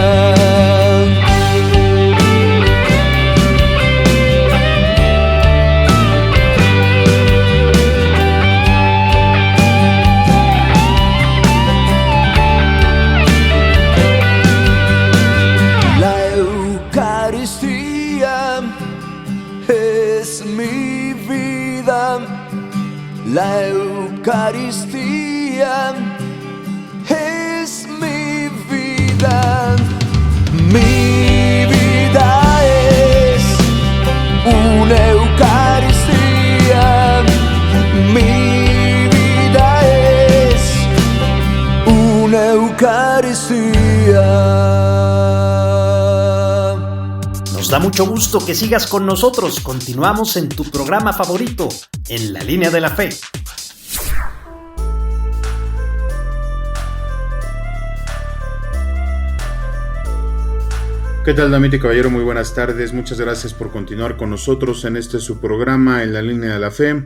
La Eucaristía es mi vida. Mi vida es una Eucaristía. Mi vida es una Eucaristía. Nos da mucho gusto que sigas con nosotros. Continuamos en tu programa favorito, En la Línea de la Fe. ¿Qué tal, damita y caballero? Muy buenas tardes. Muchas gracias por continuar con nosotros en este su programa En la Línea de la Fe.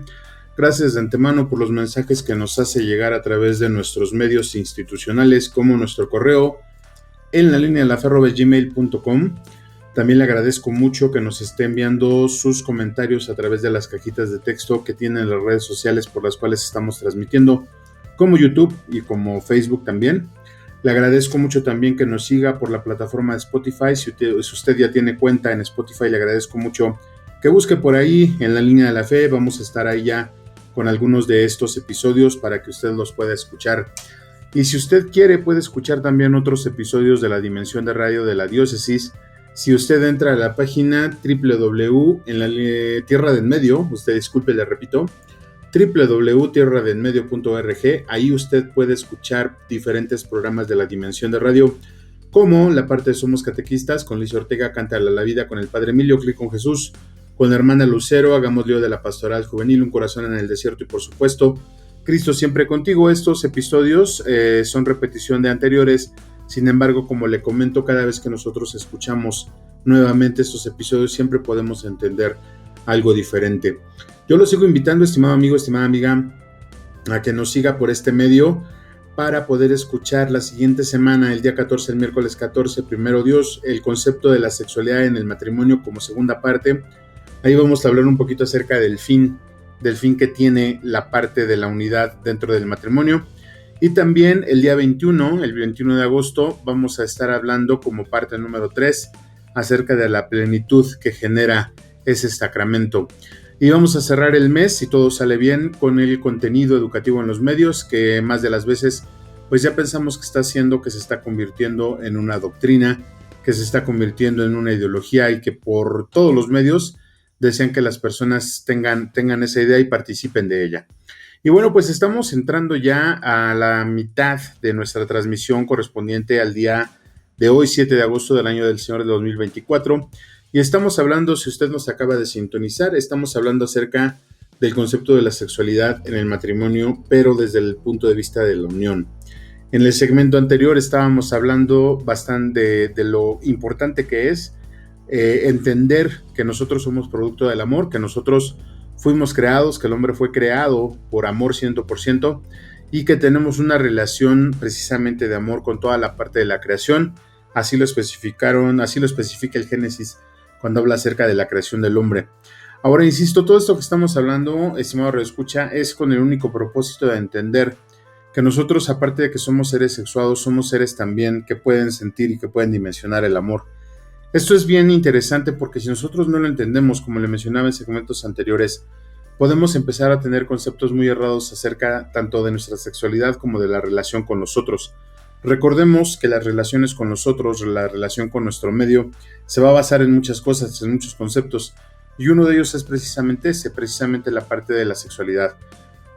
Gracias de antemano por los mensajes que nos hace llegar a través de nuestros medios institucionales, como nuestro correo en la línea de la fe@gmail.com. También le agradezco mucho que nos esté enviando sus comentarios a través de las cajitas de texto que tienen las redes sociales por las cuales estamos transmitiendo, como YouTube y como Facebook también. Le agradezco mucho también que nos siga por la plataforma de Spotify. Si usted ya tiene cuenta en Spotify, le agradezco mucho que busque por ahí En la Línea de la Fe. Vamos a estar ahí ya con algunos de estos episodios para que usted los pueda escuchar. Y si usted quiere, puede escuchar también otros episodios de la Dimensión de Radio de la Diócesis. Si usted entra a la página www en la Tierra de en Medio, le repito, www.tierradenmedio.org, ahí usted puede escuchar diferentes programas de la Dimensión de Radio, como la parte de Somos Catequistas, con Liz Ortega, Cántale a la Vida, con el Padre Emilio, Clic con Jesús, con la hermana Lucero, Hagamos lío de la Pastoral Juvenil, Un Corazón en el Desierto y por supuesto, Cristo Siempre Contigo. Estos episodios son repetición de anteriores. Sin embargo, como le comento, cada vez que nosotros escuchamos nuevamente estos episodios, siempre podemos entender algo diferente. Yo lo sigo invitando, estimado amigo, estimada amiga, a que nos siga por este medio para poder escuchar la siguiente semana, el día 14, el miércoles 14, primero Dios, el concepto de la sexualidad en el matrimonio como segunda parte. Ahí vamos a hablar un poquito acerca del fin que tiene la parte de la unidad dentro del matrimonio. Y también el día 21, el 21 de agosto, vamos a estar hablando como parte número 3 acerca de la plenitud que genera ese sacramento. Y vamos a cerrar el mes, si todo sale bien, con el contenido educativo en los medios, que más de las veces pues ya pensamos que que se está convirtiendo en una doctrina, que se está convirtiendo en una ideología y que por todos los medios desean que las personas tengan esa idea y participen de ella. Y bueno, pues estamos entrando ya a la mitad de nuestra transmisión correspondiente al día de hoy, 7 de agosto del año del Señor de 2024. Y estamos hablando, si usted nos acaba de sintonizar, estamos hablando acerca del concepto de la sexualidad en el matrimonio, pero desde el punto de vista de la unión. En el segmento anterior estábamos hablando bastante de lo importante que es entender que nosotros somos producto del amor, que nosotros fuimos creados, que el hombre fue creado por amor 100% y que tenemos una relación precisamente de amor con toda la parte de la creación. Así lo especifica el Génesis cuando habla acerca de la creación del hombre. Ahora, insisto, todo esto que estamos hablando, estimado radioescucha, es con el único propósito de entender que nosotros, aparte de que somos seres sexuados, somos seres también que pueden sentir y que pueden dimensionar el amor. Esto es bien interesante porque si nosotros no lo entendemos, como le mencionaba en segmentos anteriores, podemos empezar a tener conceptos muy errados acerca tanto de nuestra sexualidad como de la relación con los otros. Recordemos que las relaciones con los otros, la relación con nuestro medio, se va a basar en muchas cosas, en muchos conceptos, y uno de ellos es precisamente la parte de la sexualidad.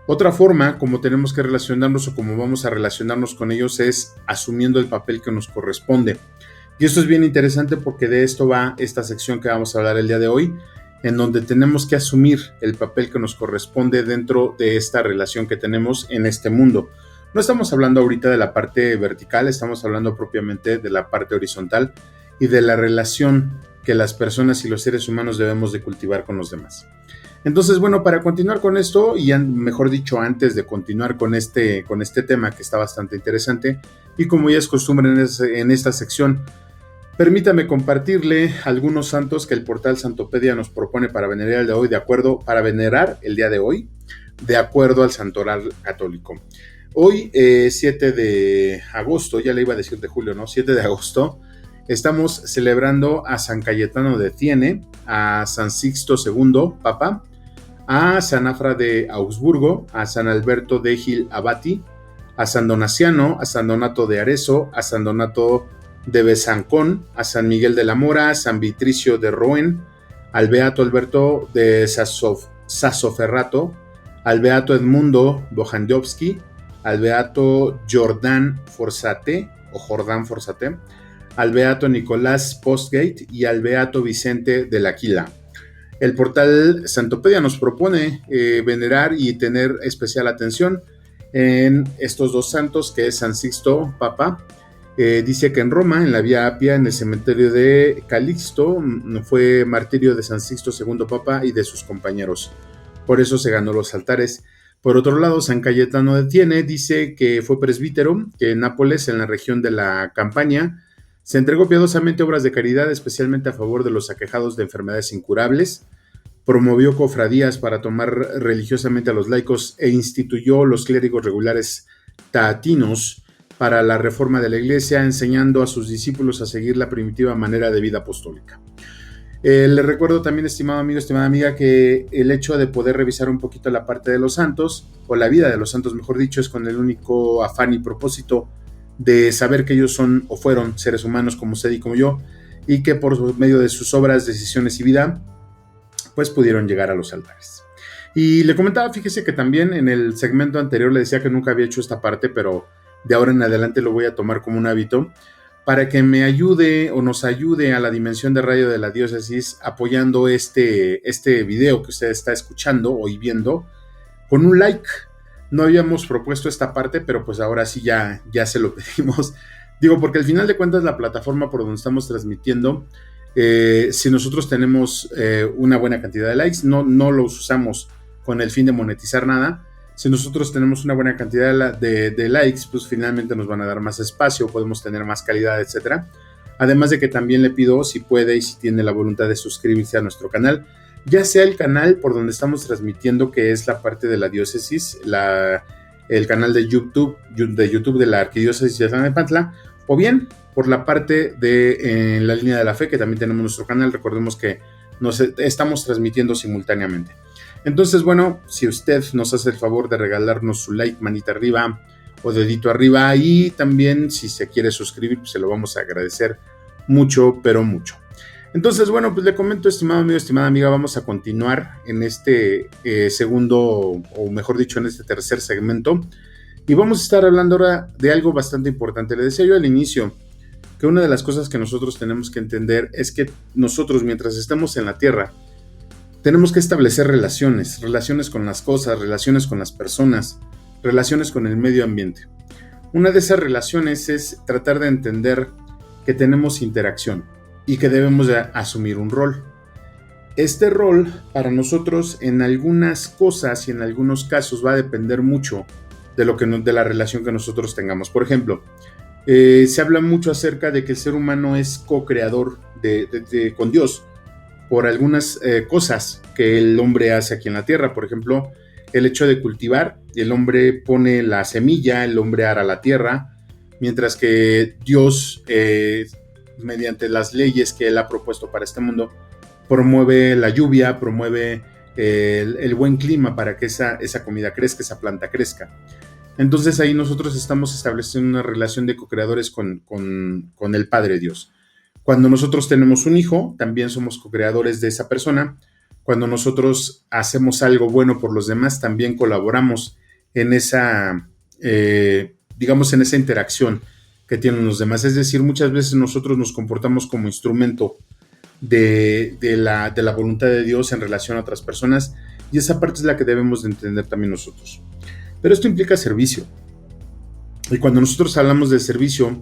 Otra forma como tenemos que relacionarnos o como vamos a relacionarnos con ellos es asumiendo el papel que nos corresponde. Y esto es bien interesante porque de esto va esta sección que vamos a hablar el día de hoy, en donde tenemos que asumir el papel que nos corresponde dentro de esta relación que tenemos en este mundo. No estamos hablando ahorita de la parte vertical, estamos hablando propiamente de la parte horizontal y de la relación que las personas y los seres humanos debemos de cultivar con los demás. Entonces, bueno, para continuar con esto, y mejor dicho, antes de continuar con este tema que está bastante interesante, y como ya es costumbre en esta sección, permítame compartirle algunos santos que el portal Santopedia nos propone para venerar el día de hoy, de acuerdo al santoral católico. Hoy, 7 de agosto, ya le iba a decir de julio, ¿no? 7 de agosto, estamos celebrando a San Cayetano de Thiene, a San Sixto II, Papa, a San Afra de Augsburgo, a San Alberto de Gil Abati, a San Donaciano, a San Donato de Arezzo, a San Donato de Besancón, a San Miguel de la Mora, a San Vitricio de Rouen, al Beato Alberto de Sassoferrato, al Beato Edmundo Bojandiowski, al Beato Jordán Forzate, al Beato Nicolás Postgate y al Beato Vicente de l'Aquila. El portal Santopedia nos propone venerar y tener especial atención en estos dos santos, que es San Sixto, Papa. Dice que en Roma, en la Vía Apia, en el cementerio de Calixto, fue martirio de San Sixto II, Papa, y de sus compañeros. Por eso se ganó los altares. Por otro lado, San Cayetano de Thiene dice que fue presbítero, que en Nápoles, en la región de la Campania, se entregó piadosamente obras de caridad, especialmente a favor de los aquejados de enfermedades incurables, promovió cofradías para tomar religiosamente a los laicos e instituyó los clérigos regulares taatinos para la reforma de la iglesia, enseñando a sus discípulos a seguir la primitiva manera de vida apostólica. Le recuerdo también, estimado amigo, estimada amiga, que el hecho de poder revisar un poquito la parte de los santos, o la vida de los santos, mejor dicho, es con el único afán y propósito de saber que ellos son o fueron seres humanos como usted y como yo, y que por medio de sus obras, decisiones y vida, pues pudieron llegar a los altares. Y le comentaba, fíjese que también en el segmento anterior le decía que nunca había hecho esta parte, pero de ahora en adelante lo voy a tomar como un hábito, para que me ayude o nos ayude a la dimensión de radio de la diócesis apoyando este video que usted está escuchando o viendo con un like. No habíamos propuesto esta parte, pero pues ahora sí ya se lo pedimos. Digo, porque al final de cuentas la plataforma por donde estamos transmitiendo, si nosotros tenemos una buena cantidad de likes, no los usamos con el fin de monetizar nada. Si nosotros tenemos una buena cantidad de likes, pues finalmente nos van a dar más espacio, podemos tener más calidad, etcétera. Además de que también le pido, si puede y si tiene la voluntad de suscribirse a nuestro canal, ya sea el canal por donde estamos transmitiendo, que es la parte de la diócesis, el canal de YouTube de la Arquidiócesis de Tlalnepantla, o bien por la parte de la línea de la fe, que también tenemos nuestro canal. Recordemos que estamos transmitiendo simultáneamente. Entonces, bueno, si usted nos hace el favor de regalarnos su like, manita arriba o dedito arriba, y también si se quiere suscribir, pues se lo vamos a agradecer mucho, pero mucho. Entonces, bueno, pues le comento, estimado amigo, estimada amiga, vamos a continuar en este segundo, o mejor dicho, en este tercer segmento, y vamos a estar hablando ahora de algo bastante importante. Le decía yo al inicio que una de las cosas que nosotros tenemos que entender es que nosotros, mientras estemos en la tierra, tenemos que establecer relaciones con las cosas, relaciones con las personas, relaciones con el medio ambiente. Una de esas relaciones es tratar de entender que tenemos interacción y que debemos de asumir un rol. Este rol para nosotros en algunas cosas y en algunos casos va a depender mucho de la relación que nosotros tengamos. Por ejemplo, se habla mucho acerca de que el ser humano es co-creador con Dios por algunas cosas que el hombre hace aquí en la tierra. Por ejemplo, el hecho de cultivar, el hombre pone la semilla, el hombre ara la tierra, mientras que Dios, mediante las leyes que él ha propuesto para este mundo, promueve la lluvia, promueve el buen clima para que esa comida crezca, esa planta crezca. Entonces ahí nosotros estamos estableciendo una relación de co-creadores con el Padre Dios. Cuando nosotros tenemos un hijo, también somos co-creadores de esa persona. Cuando nosotros hacemos algo bueno por los demás, también colaboramos en esa, digamos, en esa interacción que tienen los demás. Es decir, muchas veces nosotros nos comportamos como instrumento de la voluntad de Dios en relación a otras personas, y esa parte es la que debemos de entender también nosotros. Pero esto implica servicio. Y cuando nosotros hablamos de servicio,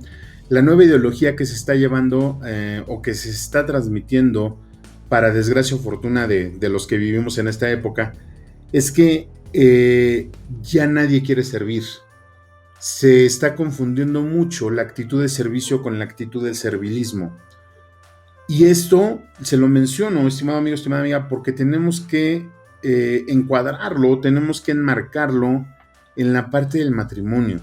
la nueva ideología que se está llevando o que se está transmitiendo, para desgracia o fortuna de los que vivimos en esta época, es que ya nadie quiere servir. Se está confundiendo mucho la actitud de servicio con la actitud del servilismo. Y esto se lo menciono, estimado amigo, estimada amiga, porque tenemos que encuadrarlo, tenemos que enmarcarlo en la parte del matrimonio.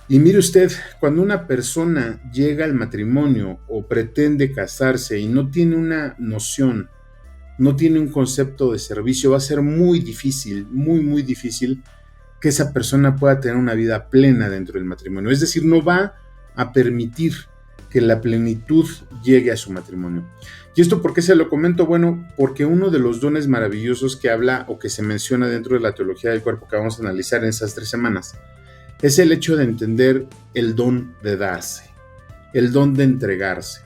Y mire usted, cuando una persona llega al matrimonio o pretende casarse y no tiene una noción, no tiene un concepto de servicio, va a ser muy difícil, muy difícil que esa persona pueda tener una vida plena dentro del matrimonio. Es decir, no va a permitir que la plenitud llegue a su matrimonio. ¿Y esto por qué se lo comento? Bueno, porque uno de los dones maravillosos que habla o que se menciona dentro de la teología del cuerpo que vamos a analizar en esas 3 semanas es el hecho de entender el don de darse, el don de entregarse.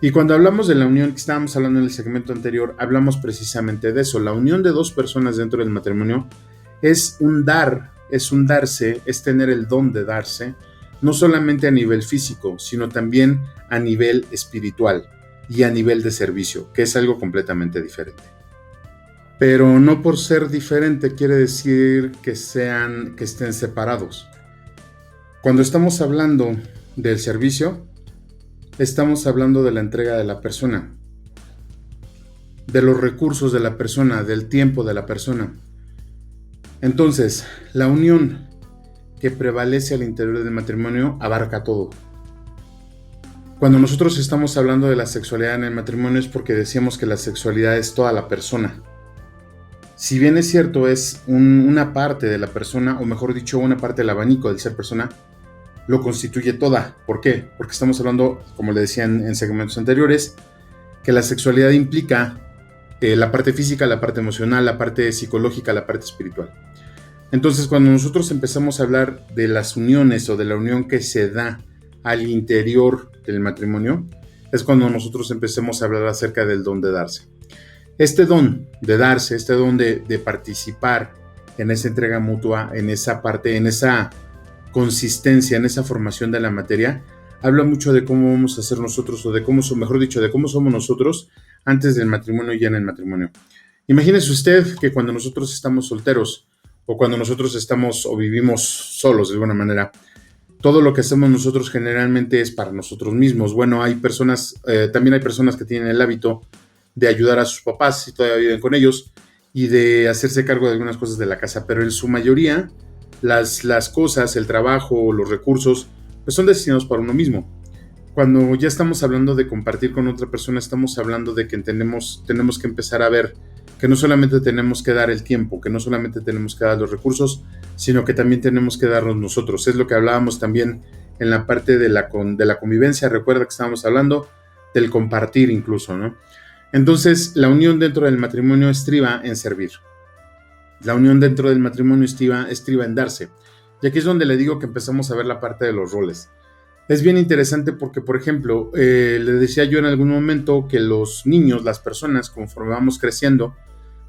Y cuando hablamos de la unión, que estábamos hablando en el segmento anterior, hablamos precisamente de eso. La unión de 2 personas dentro del matrimonio es un dar, es un darse, es tener el don de darse, no solamente a nivel físico, sino también a nivel espiritual y a nivel de servicio, que es algo completamente diferente. Pero no por ser diferente quiere decir que estén separados. Cuando estamos hablando del servicio, estamos hablando de la entrega de la persona, de los recursos de la persona, del tiempo de la persona. Entonces, la unión que prevalece al interior del matrimonio abarca todo. Cuando nosotros estamos hablando de la sexualidad en el matrimonio es porque decíamos que la sexualidad es toda la persona. Si bien es cierto, es una parte de la persona, o mejor dicho, una parte del abanico del ser persona, lo constituye toda. ¿Por qué? Porque estamos hablando, como le decía en segmentos anteriores, que la sexualidad implica la parte física, la parte emocional, la parte psicológica, la parte espiritual. Entonces, cuando nosotros empezamos a hablar de las uniones o de la unión que se da al interior del matrimonio, es cuando nosotros empecemos a hablar acerca del don de darse. Este don de darse, este don de participar en esa entrega mutua, en esa parte, en esa consistencia, en esa formación de la materia, habla mucho de cómo vamos a ser nosotros, o de cómo, mejor dicho, de cómo somos nosotros antes del matrimonio y en el matrimonio. Imagínese usted que cuando nosotros estamos solteros, o cuando nosotros estamos o vivimos solos de alguna manera, todo lo que hacemos nosotros generalmente es para nosotros mismos. Bueno, hay personas, también hay personas que tienen el hábito de ayudar a sus papás si todavía viven con ellos y de hacerse cargo de algunas cosas de la casa, pero en su mayoría las cosas, el trabajo, los recursos, pues son destinados para uno mismo. Cuando ya estamos hablando de compartir con otra persona, estamos hablando de que tenemos que empezar a ver que no solamente tenemos que dar el tiempo, que no solamente tenemos que dar los recursos, sino que también tenemos que darnos nosotros. Es lo que hablábamos también en la parte de la convivencia. Recuerda que estábamos hablando del compartir incluso, ¿no? Entonces, la unión dentro del matrimonio estriba en servir. La unión dentro del matrimonio estriba en darse. Y aquí es donde le digo que empezamos a ver la parte de los roles. Es bien interesante porque, por ejemplo, le decía yo en algún momento que los niños, las personas, conforme vamos creciendo,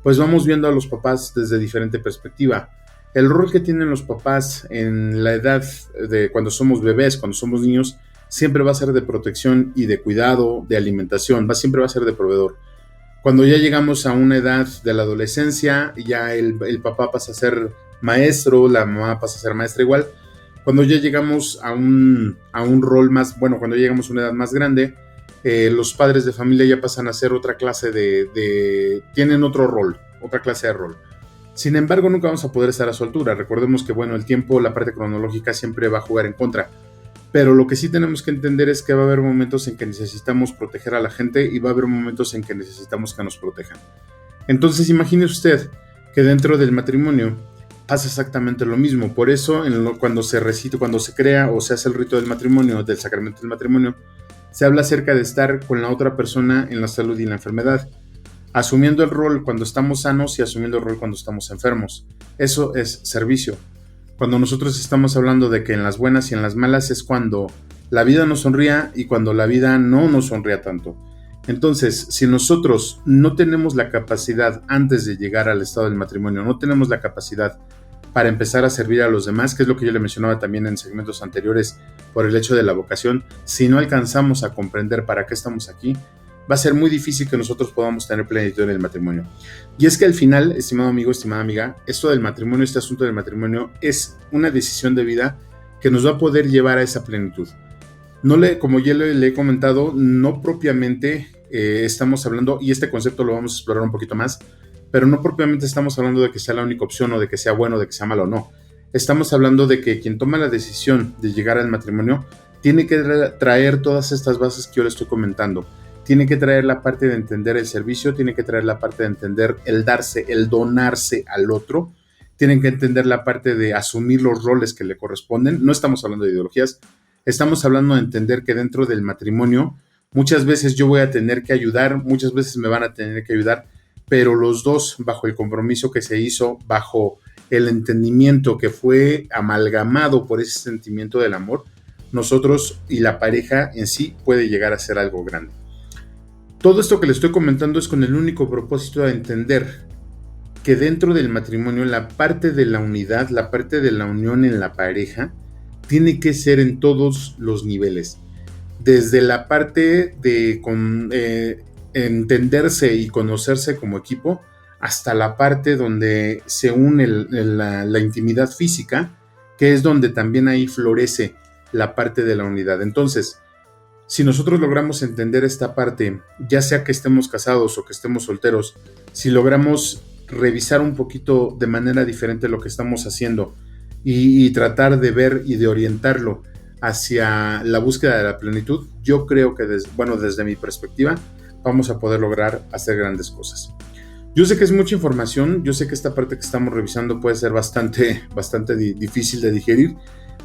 pues vamos viendo a los papás desde diferente perspectiva. El rol que tienen los papás en la edad de cuando somos bebés, cuando somos niños, siempre va a ser de protección y de cuidado, de alimentación, siempre va a ser de proveedor. Cuando ya llegamos a una edad de la adolescencia, ya el papá pasa a ser maestro, la mamá pasa a ser maestra igual. Cuando ya llegamos a un rol más, bueno, cuando llegamos a una edad más grande, los padres de familia ya pasan a ser otra clase tienen otro rol, otra clase de rol. Sin embargo, nunca vamos a poder estar a su altura. Recordemos que, bueno, el tiempo, la parte cronológica siempre va a jugar en contra. Pero lo que sí tenemos que entender es que va a haber momentos en que necesitamos proteger a la gente y va a haber momentos en que necesitamos que nos protejan. Entonces, imagine usted que dentro del matrimonio pasa exactamente lo mismo. Por eso, cuando se crea o se hace el rito del matrimonio, del sacramento del matrimonio, se habla acerca de estar con la otra persona en la salud y en la enfermedad, asumiendo el rol cuando estamos sanos y asumiendo el rol cuando estamos enfermos. Eso es servicio. Cuando nosotros estamos hablando de que en las buenas y en las malas es cuando la vida nos sonría y cuando la vida no nos sonría tanto. Entonces, si nosotros no tenemos la capacidad antes de llegar al estado del matrimonio, no tenemos la capacidad para empezar a servir a los demás, que es lo que yo le mencionaba también en segmentos anteriores por el hecho de la vocación, si no alcanzamos a comprender para qué estamos aquí, va a ser muy difícil que nosotros podamos tener plenitud en el matrimonio. Y es que al final, estimado amigo, estimada amiga, esto del matrimonio, este asunto del matrimonio es una decisión de vida que nos va a poder llevar a esa plenitud. Como ya le he comentado, no propiamente estamos hablando, y este concepto lo vamos a explorar un poquito más, pero no propiamente estamos hablando de que sea la única opción o de que sea bueno, de que sea malo, no. Estamos hablando de que quien toma la decisión de llegar al matrimonio tiene que traer todas estas bases que yo le estoy comentando. Tiene que traer la parte de entender el servicio, tiene que traer la parte de entender el darse, el donarse al otro, tienen que entender la parte de asumir los roles que le corresponden. No estamos hablando de ideologías, estamos hablando de entender que dentro del matrimonio muchas veces yo voy a tener que ayudar, muchas veces me van a tener que ayudar, pero los dos, bajo el compromiso que se hizo, bajo el entendimiento que fue amalgamado por ese sentimiento del amor, nosotros y la pareja en sí puede llegar a ser algo grande. Todo esto que le estoy comentando es con el único propósito de entender que dentro del matrimonio la parte de la unidad, la parte de la unión en la pareja, tiene que ser en todos los niveles. Desde la parte de entenderse y conocerse como equipo, hasta la parte donde se une la intimidad física, que es donde también ahí florece la parte de la unidad. Entonces, si nosotros logramos entender esta parte, ya sea que estemos casados o que estemos solteros, si logramos revisar un poquito de manera diferente lo que estamos haciendo y tratar de ver y de orientarlo hacia la búsqueda de la plenitud, yo creo que desde mi perspectiva vamos a poder lograr hacer grandes cosas. Yo sé que es mucha información, yo sé que esta parte que estamos revisando puede ser bastante difícil de digerir,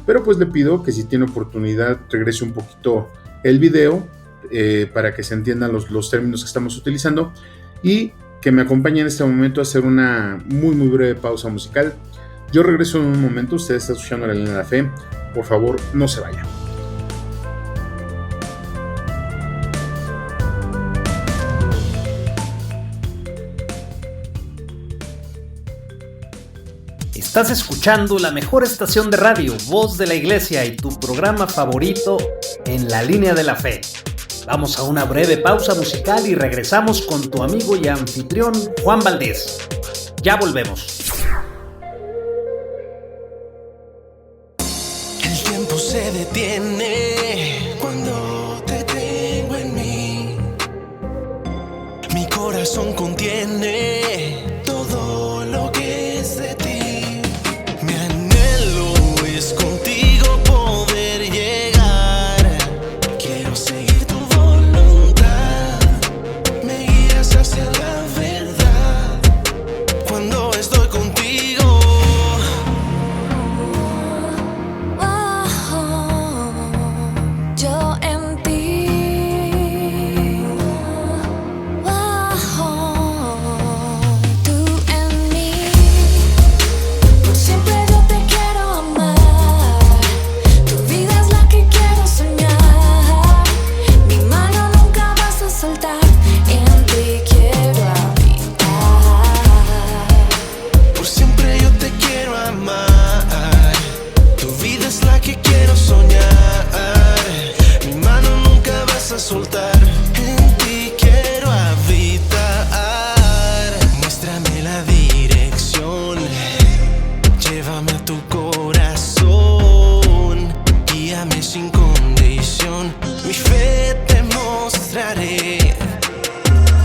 pero pues le pido que si tiene oportunidad regrese un poquito el video para que se entiendan los términos que estamos utilizando y que me acompañe en este momento a hacer una muy breve pausa musical. Yo regreso en un momento, usted está escuchando La Línea de la Fe, por favor no se vaya. Estás escuchando la mejor estación de radio, Voz de la Iglesia, y tu programa favorito en la línea de la fe. Vamos a una breve pausa musical y regresamos con tu amigo y anfitrión Juan Valdés. Ya volvemos. El tiempo se detiene cuando te tengo en mí. Mi corazón contiene todo lo que es de ti. Mi anhelo es contigo poder llegar. Quiero seguir tu voluntad. Me guías hacia la verdad cuando estoy contigo. Yo en ti, tú en mí, por siempre yo te quiero amar. Tu vida es la que quiero soñar. Mi mano nunca vas a soltar. En ti quiero habitar. Por siempre yo te quiero amar. Tu vida es la que quiero soñar. Mi mano nunca vas a soltar. En ti quiero habitar. Muéstrame la dirección. Llévame a tu corazón. Guíame sin condición. Mi fe te mostraré.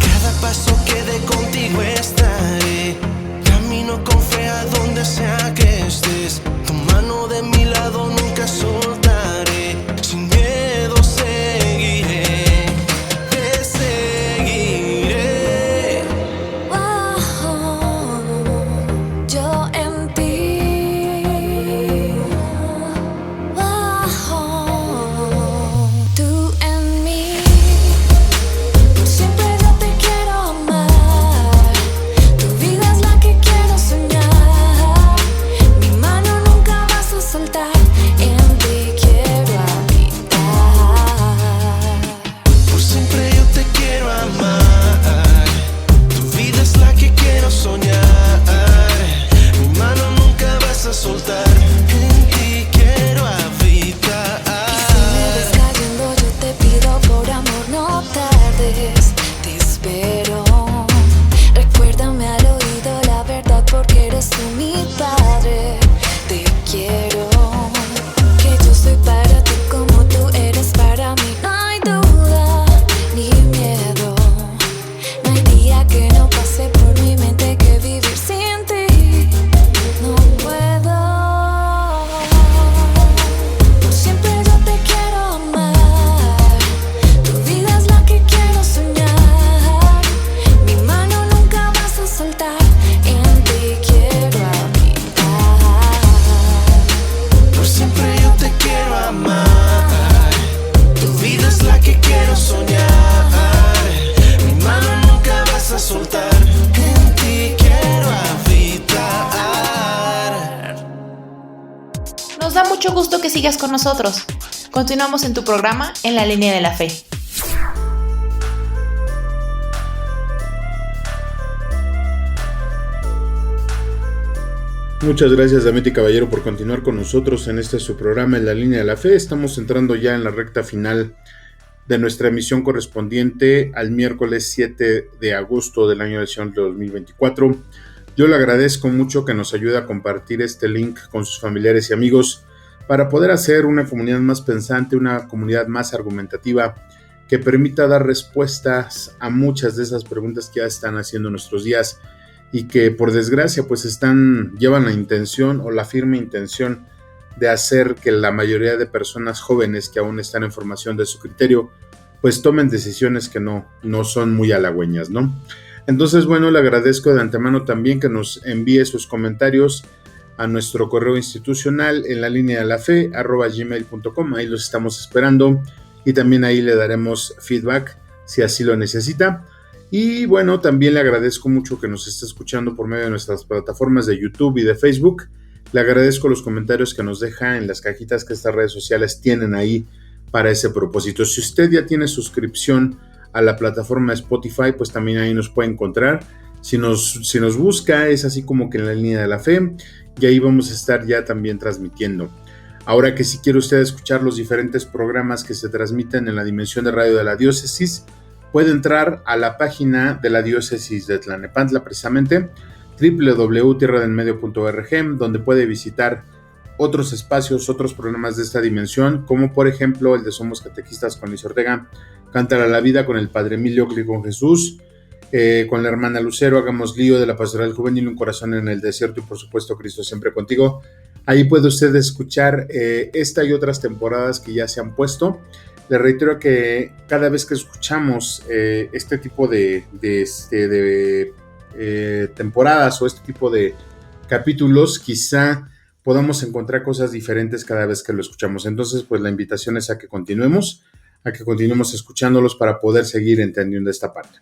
Cada paso que dé contigo estaré. Camino con fe a donde sea que estés. Tu mano de mi lado nunca soltaré. Sin miedo seguiré. Te seguiré. Yo en ti, tú en mí, por siempre yo te quiero amar. Tu vida es la que quiero soñar. Mi mano nunca vas a soltar. En ti quiero habitar. Por siempre yo te quiero amar. Tu vida es la que quiero soñar. Mi mano nunca vas a soltar. En ti quiero habitar. Y si me ves cayendo, yo te pido por amor no tardes. Te espero. Recuérdame al oído la verdad porque eres tú mi padre. Te quiero. Que yo soy para ti como tú eres para mí. No hay duda ni miedo. No hay día que no pase por mi mente que vivir sin ti no puedo. Por siempre yo te quiero amar. Tu vida es la que quiero soñar. Mi mano nunca vas a soltar. En ti quiero habitar. Por siempre yo te quiero amar. Tu vida es la que quiero soñar. Mi mano nunca vas a soltar. En ti quiero habitar. Nos da mucho gusto que sigas con nosotros. Continuamos en tu programa En la línea de la fe. Muchas gracias, Damiti Caballero, por continuar con nosotros en este su programa En la línea de la fe. Estamos entrando ya en la recta final de nuestra emisión correspondiente al miércoles 7 de agosto del año del Señor de 2024. Yo le agradezco mucho que nos ayude a compartir este link con sus familiares y amigos para poder hacer una comunidad más pensante, una comunidad más argumentativa que permita dar respuestas a muchas de esas preguntas que ya están haciendo nuestros días y que por desgracia pues llevan la intención o la firme intención de hacer que la mayoría de personas jóvenes que aún están en formación de su criterio pues tomen decisiones que no son muy halagüeñas, ¿no? Entonces, bueno, le agradezco de antemano también que nos envíe sus comentarios a nuestro correo institucional en la línea de la fe @gmail.com. Ahí los estamos esperando y también ahí le daremos feedback si así lo necesita. Y bueno, también le agradezco mucho que nos esté escuchando por medio de nuestras plataformas de YouTube y de Facebook. Le agradezco los comentarios que nos deja en las cajitas que estas redes sociales tienen ahí para ese propósito. Si usted ya tiene suscripción a la plataforma Spotify, pues también ahí nos puede encontrar. Si nos busca, es así como que en la línea de la fe, y ahí vamos a estar ya también transmitiendo. Ahora que si quiere usted escuchar los diferentes programas que se transmiten en la dimensión de radio de la diócesis, puede entrar a la página de la diócesis de Tlalnepantla, precisamente www.tierradelmedio.org, donde puede visitar otros espacios, otros programas de esta dimensión, como por ejemplo el de Somos Catequistas con Luis Ortega, Cántala la Vida con el Padre Emilio Cli con Jesús, con la hermana Lucero, Hagamos Lío de la Pastoral Juvenil, Un Corazón en el Desierto y por supuesto Cristo Siempre Contigo. Ahí puede usted escuchar esta y otras temporadas que ya se han puesto. Le reitero que cada vez que escuchamos este tipo de temporadas o este tipo de capítulos, quizá podamos encontrar cosas diferentes cada vez que lo escuchamos. Entonces, pues la invitación es a que continuemos escuchándolos para poder seguir entendiendo esta parte.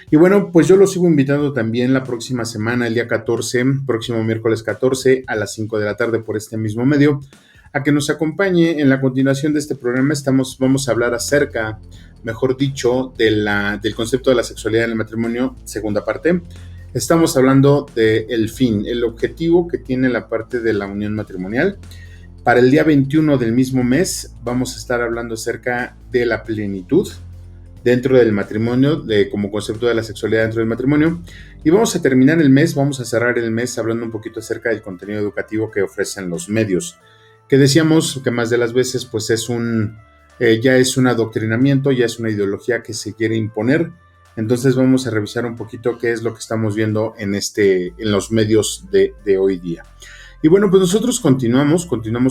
Y bueno, pues yo los sigo invitando también la próxima semana, el día 14, próximo miércoles 14 a las 5 de la tarde por este mismo medio, a que nos acompañe en la continuación de este programa. Vamos a hablar acerca, mejor dicho, del concepto de la sexualidad en el matrimonio, segunda parte. Estamos hablando del fin, el objetivo que tiene la parte de la unión matrimonial. Para el día 21 del mismo mes vamos a estar hablando acerca de la plenitud dentro del matrimonio, como concepto de la sexualidad dentro del matrimonio. Y vamos a terminar el mes, vamos a cerrar el mes hablando un poquito acerca del contenido educativo que ofrecen los medios, que decíamos que más de las veces pues ya es un adoctrinamiento, ya es una ideología que se quiere imponer. Entonces vamos a revisar un poquito qué es lo que estamos viendo en los medios de hoy día. Y bueno, pues nosotros continuamos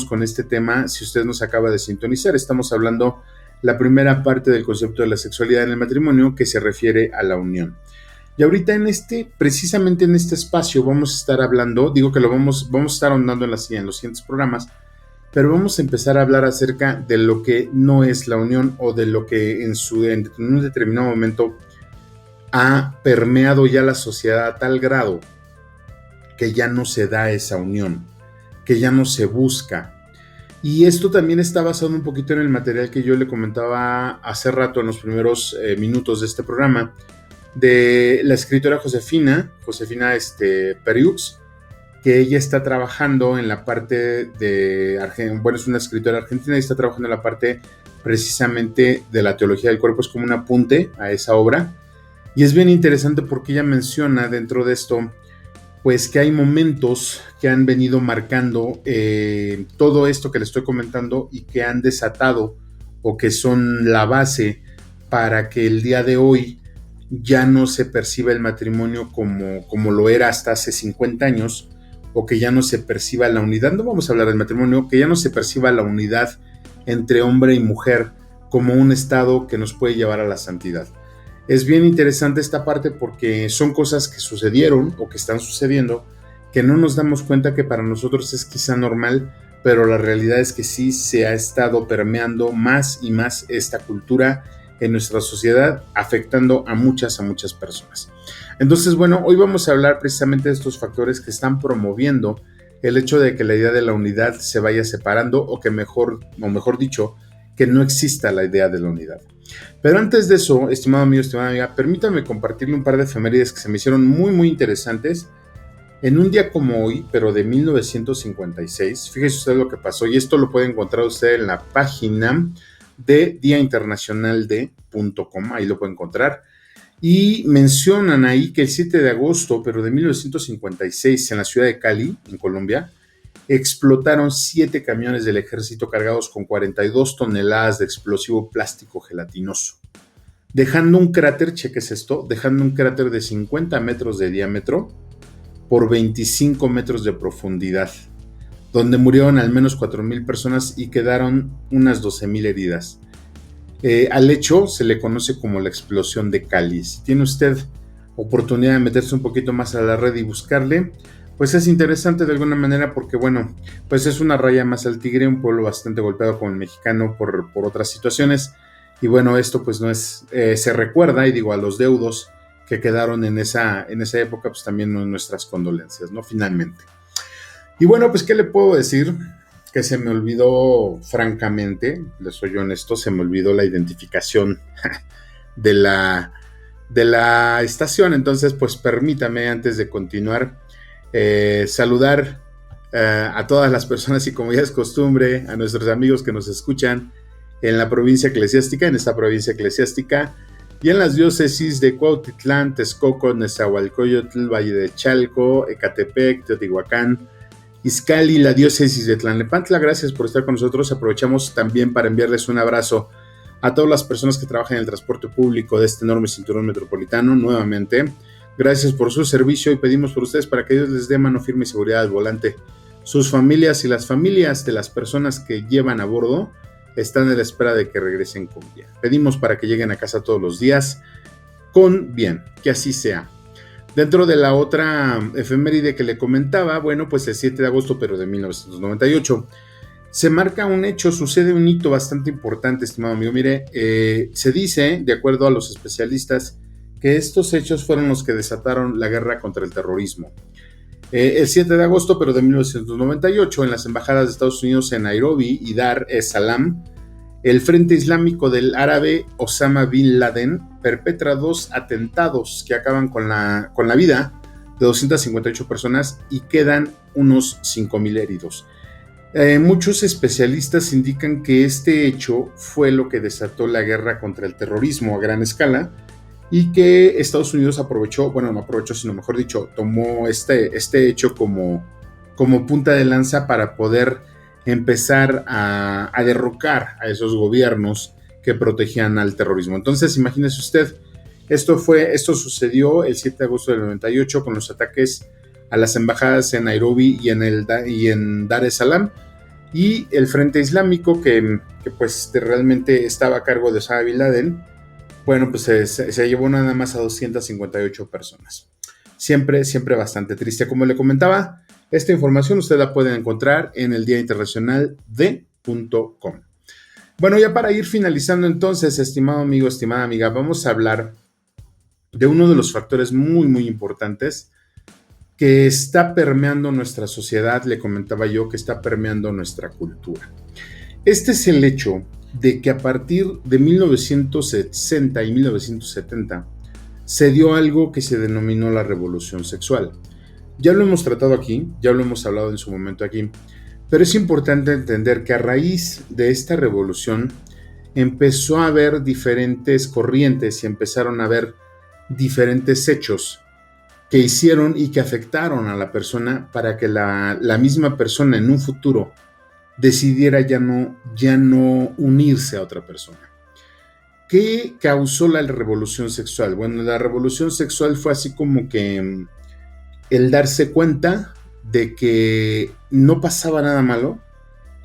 con este tema. Si usted nos acaba de sintonizar, estamos hablando la primera parte del concepto de la sexualidad en el matrimonio, que se refiere a la unión. Y ahorita precisamente en este espacio vamos a estar hablando, digo que vamos a estar ahondando en los siguientes programas, pero vamos a empezar a hablar acerca de lo que no es la unión, o de lo que en un determinado momento ha permeado ya la sociedad a tal grado que ya no se da esa unión, que ya no se busca. Y esto también está basado un poquito en el material que yo le comentaba hace rato en los primeros minutos de este programa, de la escritora Josefina Periux, que ella está trabajando en la parte es una escritora argentina y está trabajando en la parte precisamente de la teología del cuerpo, es como un apunte a esa obra. Y es bien interesante porque ella menciona dentro de esto pues que hay momentos que han venido marcando todo esto que le estoy comentando y que han desatado o que son la base para que el día de hoy ya no se perciba el matrimonio como lo era hasta hace 50 años, o que ya no se perciba la unidad, no vamos a hablar del matrimonio, que ya no se perciba la unidad entre hombre y mujer como un estado que nos puede llevar a la santidad. Es bien interesante esta parte porque son cosas que sucedieron o que están sucediendo que no nos damos cuenta que para nosotros es quizá normal, pero la realidad es que sí se ha estado permeando más y más esta cultura en nuestra sociedad, afectando a muchas personas. Entonces, bueno, hoy vamos a hablar precisamente de estos factores que están promoviendo el hecho de que la idea de la unidad se vaya separando, o que mejor dicho, que no exista la idea de la unidad. Pero antes de eso, estimado amigo, estimada amiga, permítame compartirle un par de efemérides que se me hicieron muy, muy interesantes. En un día como hoy, pero de 1956, fíjese usted lo que pasó, y esto lo puede encontrar usted en la página de diainternacionalde.com, ahí lo puede encontrar, y mencionan ahí que el 7 de agosto, pero de 1956, en la ciudad de Cali, en Colombia, explotaron 7 camiones del ejército cargados con 42 toneladas de explosivo plástico gelatinoso, dejando un cráter, cheques esto, dejando un cráter de 50 metros de diámetro por 25 metros de profundidad, donde murieron al menos 4,000 personas y quedaron unas 12,000 heridas. Al hecho se le conoce como la explosión de Cali. Si tiene usted oportunidad de meterse un poquito más a la red y buscarle, pues es interesante de alguna manera porque, bueno, pues es una raya más al tigre, un pueblo bastante golpeado como el mexicano por otras situaciones. Y bueno, esto pues no es, se recuerda, y digo, a los deudos que quedaron en esa época, pues también nuestras condolencias, ¿no? Finalmente. Y bueno, pues, ¿qué le puedo decir? Que se me olvidó, francamente, les soy honesto, se me olvidó la identificación de la de la estación. Entonces, pues permítame, antes de continuar, saludar a todas las personas y, como ya es costumbre, a nuestros amigos que nos escuchan en la provincia eclesiástica, en esta provincia eclesiástica, y en las diócesis de Cuautitlán, Texcoco, Nezahualcóyotl, Valle de Chalco, Ecatepec, Teotihuacán, Izcalli, la diócesis de Tlalnepantla. Gracias por estar con nosotros. Aprovechamos también para enviarles un abrazo a todas las personas que trabajan en el transporte público de este enorme cinturón metropolitano. Nuevamente, gracias por su servicio y pedimos por ustedes para que Dios les dé mano firme y seguridad al volante. Sus familias y las familias de las personas que llevan a bordo están a la espera de que regresen con bien. Pedimos para que lleguen a casa todos los días con bien, que así sea. Dentro de la otra efeméride que le comentaba, bueno, pues el 7 de agosto, pero de 1998, se marca un hecho, sucede un hito bastante importante, estimado amigo. Mire, se dice, de acuerdo a los especialistas, que estos hechos fueron los que desataron la guerra contra el terrorismo. El 7 de agosto, pero de 1998, en las embajadas de Estados Unidos en Nairobi y Dar es Salaam, el Frente Islámico del árabe Osama Bin Laden perpetra 2 atentados que acaban con la vida de 258 personas y quedan unos 5,000 heridos. Muchos especialistas indican que este hecho fue lo que desató la guerra contra el terrorismo a gran escala, y que Estados Unidos aprovechó, bueno, no aprovechó, sino mejor dicho, tomó este hecho como punta de lanza para poder empezar a derrocar a esos gobiernos que protegían al terrorismo. Entonces, imagínese usted, esto sucedió el 7 de agosto del 98 con los ataques a las embajadas en Nairobi y en Dar es Salaam, y el Frente Islámico que pues realmente estaba a cargo de Osama Bin Laden. Bueno, pues se llevó nada más a 258 personas. Siempre bastante triste. Como le comentaba, esta información usted la puede encontrar en el Día Internacional de.com. Bueno, ya para ir finalizando entonces, estimado amigo, estimada amiga, vamos a hablar de uno de los factores muy, muy importantes que está permeando nuestra sociedad. Le comentaba yo que está permeando nuestra cultura. Este es el hecho de que a partir de 1960 y 1970 se dio algo que se denominó la revolución sexual. Ya lo hemos tratado aquí, ya lo hemos hablado en su momento aquí, pero es importante entender que a raíz de esta revolución empezó a haber diferentes corrientes y empezaron a haber diferentes hechos que hicieron y que afectaron a la persona para que la misma persona en un futuro decidiera ya no unirse a otra persona. ¿Qué causó la revolución sexual? Bueno, la revolución sexual fue así como que el darse cuenta de que no pasaba nada malo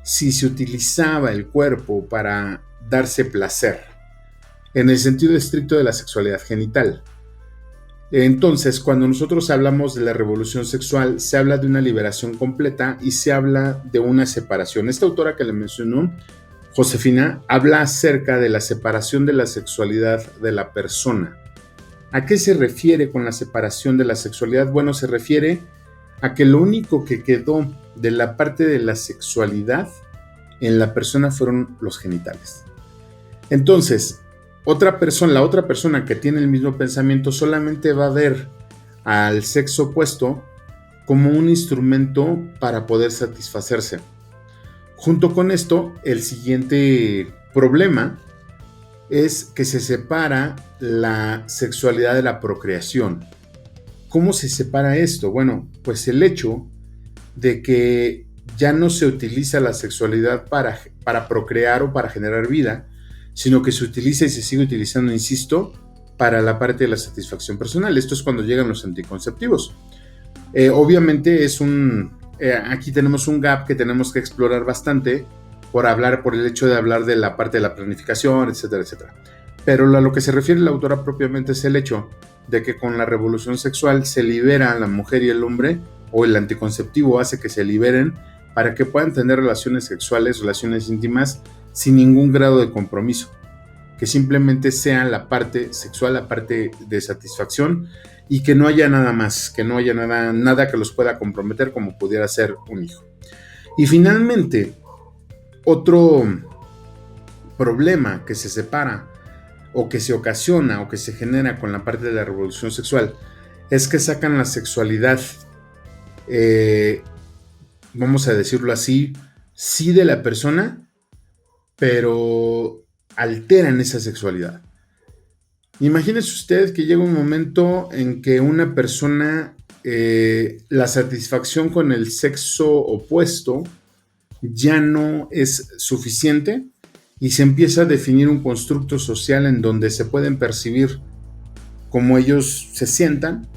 si se utilizaba el cuerpo para darse placer, en el sentido estricto de la sexualidad genital. Entonces, cuando nosotros hablamos de la revolución sexual, se habla de una liberación completa y se habla de una separación. Esta autora que le mencionó, Josefina, habla acerca de la separación de la sexualidad de la persona. ¿A qué se refiere con la separación de la sexualidad? Bueno, se refiere a que lo único que quedó de la parte de la sexualidad en la persona fueron los genitales. Entonces, la otra persona que tiene el mismo pensamiento solamente va a ver al sexo opuesto como un instrumento para poder satisfacerse. Junto con esto, el siguiente problema es que se separa la sexualidad de la procreación. ¿Cómo se separa esto? Bueno, pues el hecho de que ya no se utiliza la sexualidad para procrear o para generar vida, sino que se utiliza y se sigue utilizando, insisto, para la parte de la satisfacción personal. Esto es cuando llegan los anticonceptivos. Obviamente aquí tenemos un gap que tenemos que explorar bastante por el hecho de hablar de la parte de la planificación, etcétera, etcétera. Pero a lo que se refiere la autora propiamente es el hecho de que con la revolución sexual se libera a la mujer y el hombre, o el anticonceptivo hace que se liberen para que puedan tener relaciones sexuales, relaciones íntimas, sin ningún grado de compromiso, que simplemente sea la parte sexual, la parte de satisfacción, y que no haya nada más, que no haya nada que los pueda comprometer como pudiera ser un hijo. Y finalmente, otro problema que se separa o que se ocasiona o que se genera con la parte de la revolución sexual es que sacan la sexualidad, vamos a decirlo así, sí de la persona, pero alteran esa sexualidad. Imagínese usted que llega un momento en que una persona, la satisfacción con el sexo opuesto ya no es suficiente y se empieza a definir un constructo social en donde se pueden percibir como ellos se sientan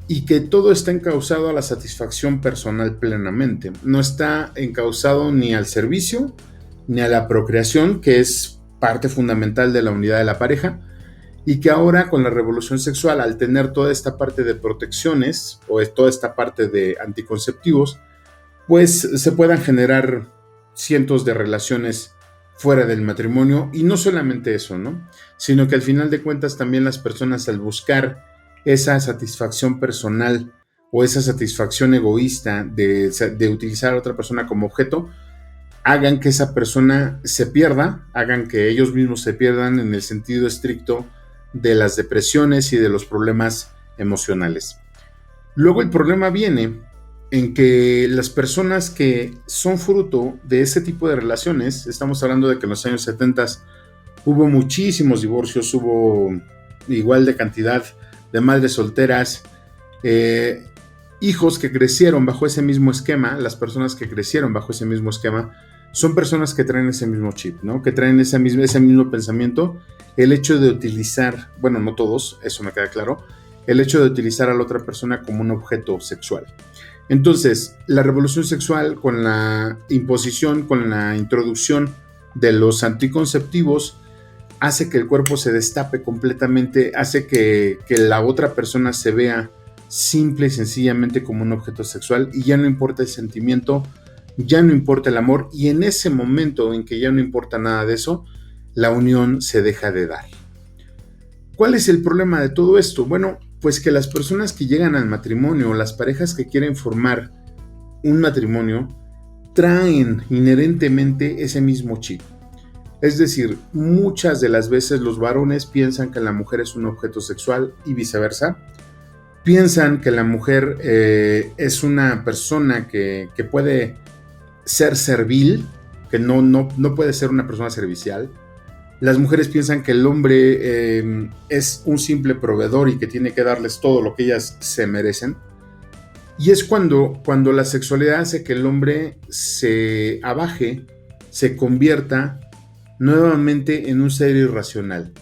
y que todo está encauzado a la satisfacción personal plenamente. No está encauzado ni al servicio ni a la procreación, que es parte fundamental de la unidad de la pareja, y que ahora con la revolución sexual, al tener toda esta parte de protecciones o toda esta parte de anticonceptivos, pues se puedan generar cientos de relaciones fuera del matrimonio, y no solamente eso, ¿no? Sino que al final de cuentas también las personas, al buscar esa satisfacción personal o esa satisfacción egoísta de utilizar a otra persona como objeto, hagan que esa persona se pierda, hagan que ellos mismos se pierdan en el sentido estricto de las depresiones y de los problemas emocionales. Luego el problema viene en que las personas que son fruto de ese tipo de relaciones, estamos hablando de que en los años 70 hubo muchísimos divorcios, hubo igual de cantidad de madres solteras, hijos que crecieron bajo ese mismo esquema. Las personas que crecieron bajo ese mismo esquema son personas que traen ese mismo chip, ¿no? Que traen ese mismo pensamiento. El hecho de utilizar, bueno, no todos, eso me queda claro, el hecho de utilizar a la otra persona como un objeto sexual. Entonces, la revolución sexual, con la imposición, con la introducción de los anticonceptivos, hace que el cuerpo se destape completamente, hace que la otra persona se vea simple y sencillamente como un objeto sexual, y ya no importa el sentimiento, ya no importa el amor, y en ese momento en que ya no importa nada de eso, la unión se deja de dar. ¿Cuál es el problema de todo esto? Bueno, pues que las personas que llegan al matrimonio, las parejas que quieren formar un matrimonio, traen inherentemente ese mismo chip. Es decir, muchas de las veces los varones piensan que la mujer es un objeto sexual y viceversa. Piensan que la mujer es una persona que puede ser servil, que no puede ser una persona servicial. Las mujeres piensan que el hombre es un simple proveedor y que tiene que darles todo lo que ellas se merecen. Y es cuando la sexualidad hace que el hombre se abaje, se convierta nuevamente en un ser irracional.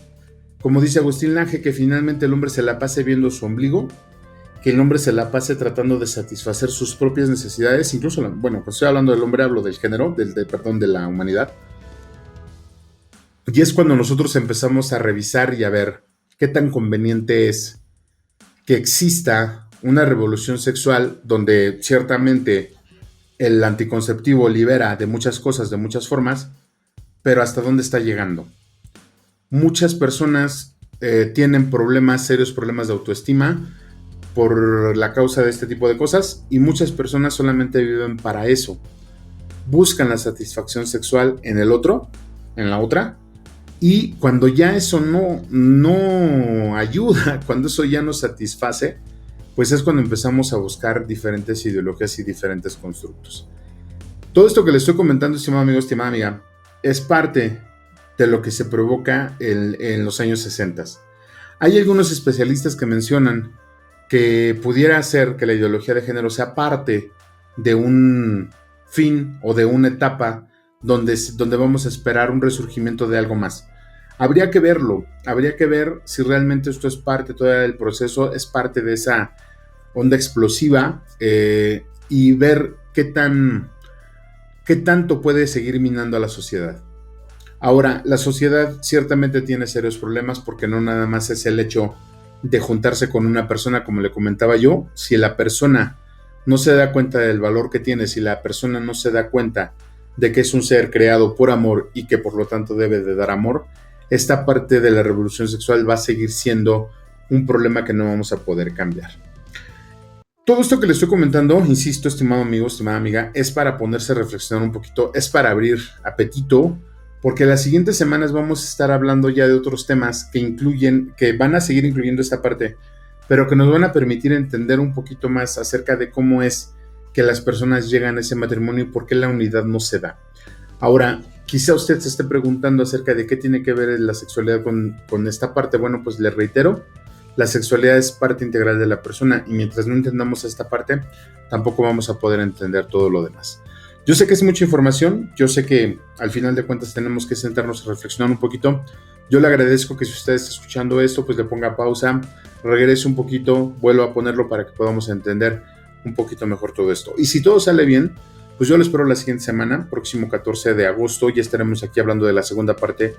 Como dice Agustín Lange, que finalmente el hombre se la pase viendo su ombligo, que el hombre se la pase tratando de satisfacer sus propias necesidades, incluso, bueno, cuando estoy hablando del hombre hablo del género, de la humanidad. Y es cuando nosotros empezamos a revisar y a ver qué tan conveniente es que exista una revolución sexual donde ciertamente el anticonceptivo libera de muchas cosas, de muchas formas, pero hasta dónde está llegando. Muchas personas tienen serios problemas de autoestima por la causa de este tipo de cosas, y muchas personas solamente viven para eso. Buscan la satisfacción sexual en el otro, en la otra, y cuando ya eso no ayuda, cuando eso ya no satisface, pues es cuando empezamos a buscar diferentes ideologías y diferentes constructos. Todo esto que les estoy comentando, estimado amigo, estimada amiga, es parte de lo que se provoca en los años 60. Hay algunos especialistas que mencionan que pudiera ser que la ideología de género sea parte de un fin o de una etapa donde vamos a esperar un resurgimiento de algo más. Habría que verlo, habría que ver si realmente esto es parte todavía del proceso, es parte de esa onda explosiva, y ver qué tanto puede seguir minando a la sociedad. Ahora, la sociedad ciertamente tiene serios problemas, porque no nada más es el hecho de juntarse con una persona, como le comentaba yo. Si la persona no se da cuenta del valor que tiene, si la persona no se da cuenta de que es un ser creado por amor y que por lo tanto debe de dar amor, esta parte de la revolución sexual va a seguir siendo un problema que no vamos a poder cambiar. Todo esto que le estoy comentando, insisto, estimado amigo, estimada amiga, es para ponerse a reflexionar un poquito, es para abrir apetito, porque las siguientes semanas vamos a estar hablando ya de otros temas que van a seguir incluyendo esta parte, pero que nos van a permitir entender un poquito más acerca de cómo es que las personas llegan a ese matrimonio y por qué la unidad no se da. Ahora, quizá usted se esté preguntando acerca de qué tiene que ver la sexualidad con esta parte. Bueno, pues le reitero, la sexualidad es parte integral de la persona y mientras no entendamos esta parte, tampoco vamos a poder entender todo lo demás. Yo sé que es mucha información, yo sé que al final de cuentas tenemos que sentarnos a reflexionar un poquito. Yo le agradezco que si usted está escuchando esto, pues le ponga pausa, regrese un poquito, vuelva a ponerlo para que podamos entender un poquito mejor todo esto. Y si todo sale bien, pues yo lo espero la siguiente semana, próximo 14 de agosto, ya estaremos aquí hablando de la segunda parte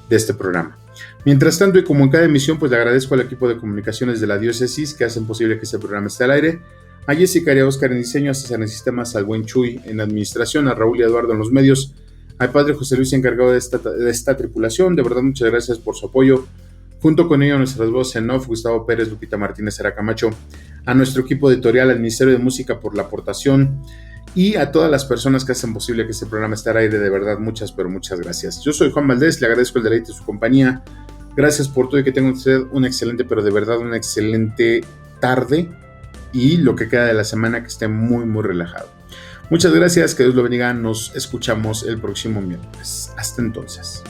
de este programa. Mientras tanto, y como en cada emisión, pues le agradezco al equipo de comunicaciones de la diócesis que hacen posible que este programa esté al aire, a Jessica y a Oscar en diseño, a César en sistemas, al buen Chuy en administración, a Raúl y Eduardo en los medios, al padre José Luis encargado de esta tripulación. De verdad, muchas gracias por su apoyo. Junto con ello, nuestras voces en off, Gustavo Pérez, Lupita Martínez, Sara Camacho, a nuestro equipo editorial, al Ministerio de Música por la aportación y a todas las personas que hacen posible que este programa esté al aire. De verdad, muchas, pero muchas gracias. Yo soy Juan Valdés, le agradezco el deleite de su compañía. Gracias por todo y que tenga usted un excelente, pero de verdad una excelente tarde y lo que queda de la semana que esté muy, muy relajado. Muchas gracias, que Dios lo bendiga. Nos escuchamos el próximo miércoles. Hasta entonces.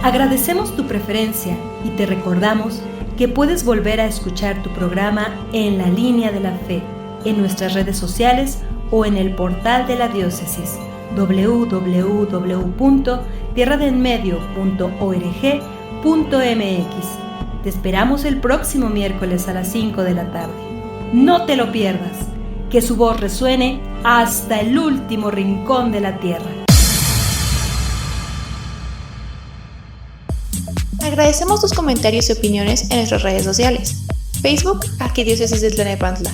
Agradecemos tu preferencia y te recordamos que puedes volver a escuchar tu programa en la línea de la fe, en nuestras redes sociales o en el portal de la diócesis www.tierradenmedio.org.mx. Te esperamos el próximo miércoles a las 5 de la tarde. No te lo pierdas, que su voz resuene hasta el último rincón de la tierra. Agradecemos tus comentarios y opiniones en nuestras redes sociales. Facebook, Arquidiócesis de Tlalnepantla.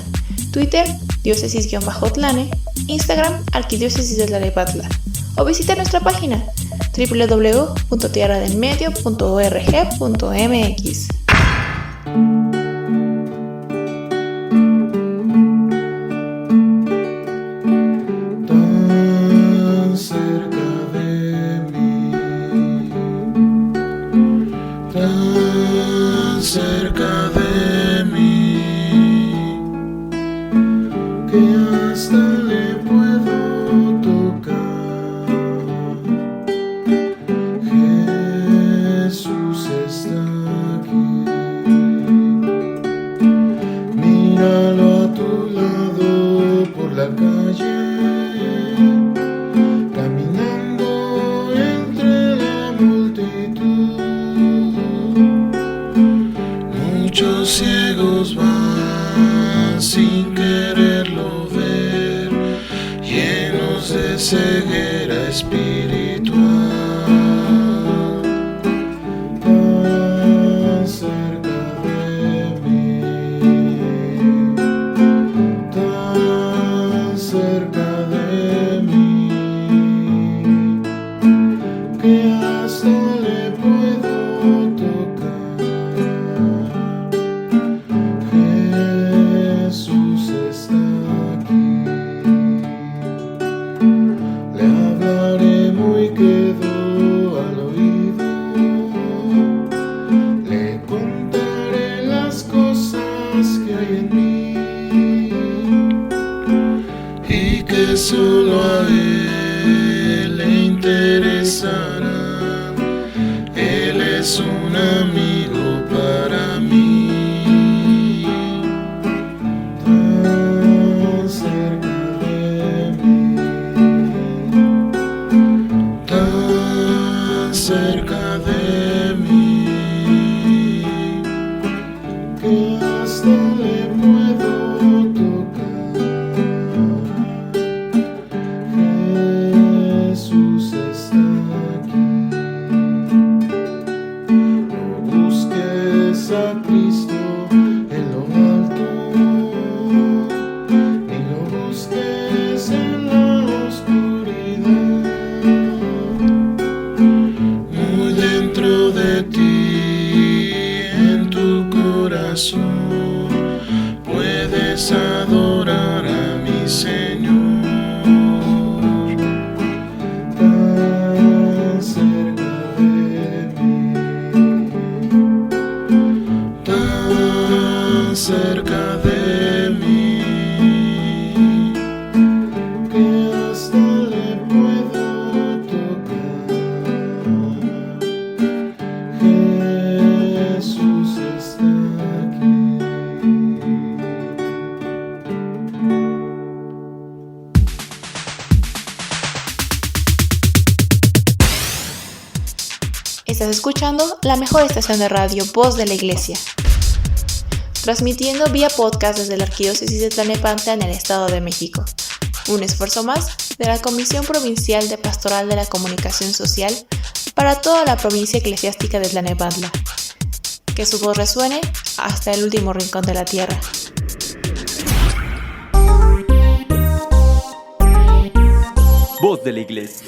Twitter, diócesis-tlane. Instagram, Arquidiócesis de Tlalnepantla. O visita nuestra página www.tierradelmedio.org.mx. Cerca de mí, que hasta le puedo tocar. Jesús está aquí, míralo a tu lado por la calle, caminando entre la multitud. Muchos ciegos van sin quererlo ver, llenos de ceguera espiritual. Tan cerca de mí, tan cerca de mí, que hasta le puedo tocar. Jesús está aquí, le hablaré muy quedo al oído, le contaré las cosas que hay en mí y que solo a Él le interesarán. Él es un amigo para mí. Cerca de mí, que hasta le puedo tocar. Jesús está aquí, lo Estás escuchando la mejor estación de radio, Voz de la Iglesia. Transmitiendo vía podcast desde la Arquidiócesis de Tlalnepantla en el Estado de México. Un esfuerzo más de la Comisión Provincial de Pastoral de la Comunicación Social para toda la provincia eclesiástica de Tlalnepantla. Que su voz resuene hasta el último rincón de la tierra. Voz de la Iglesia.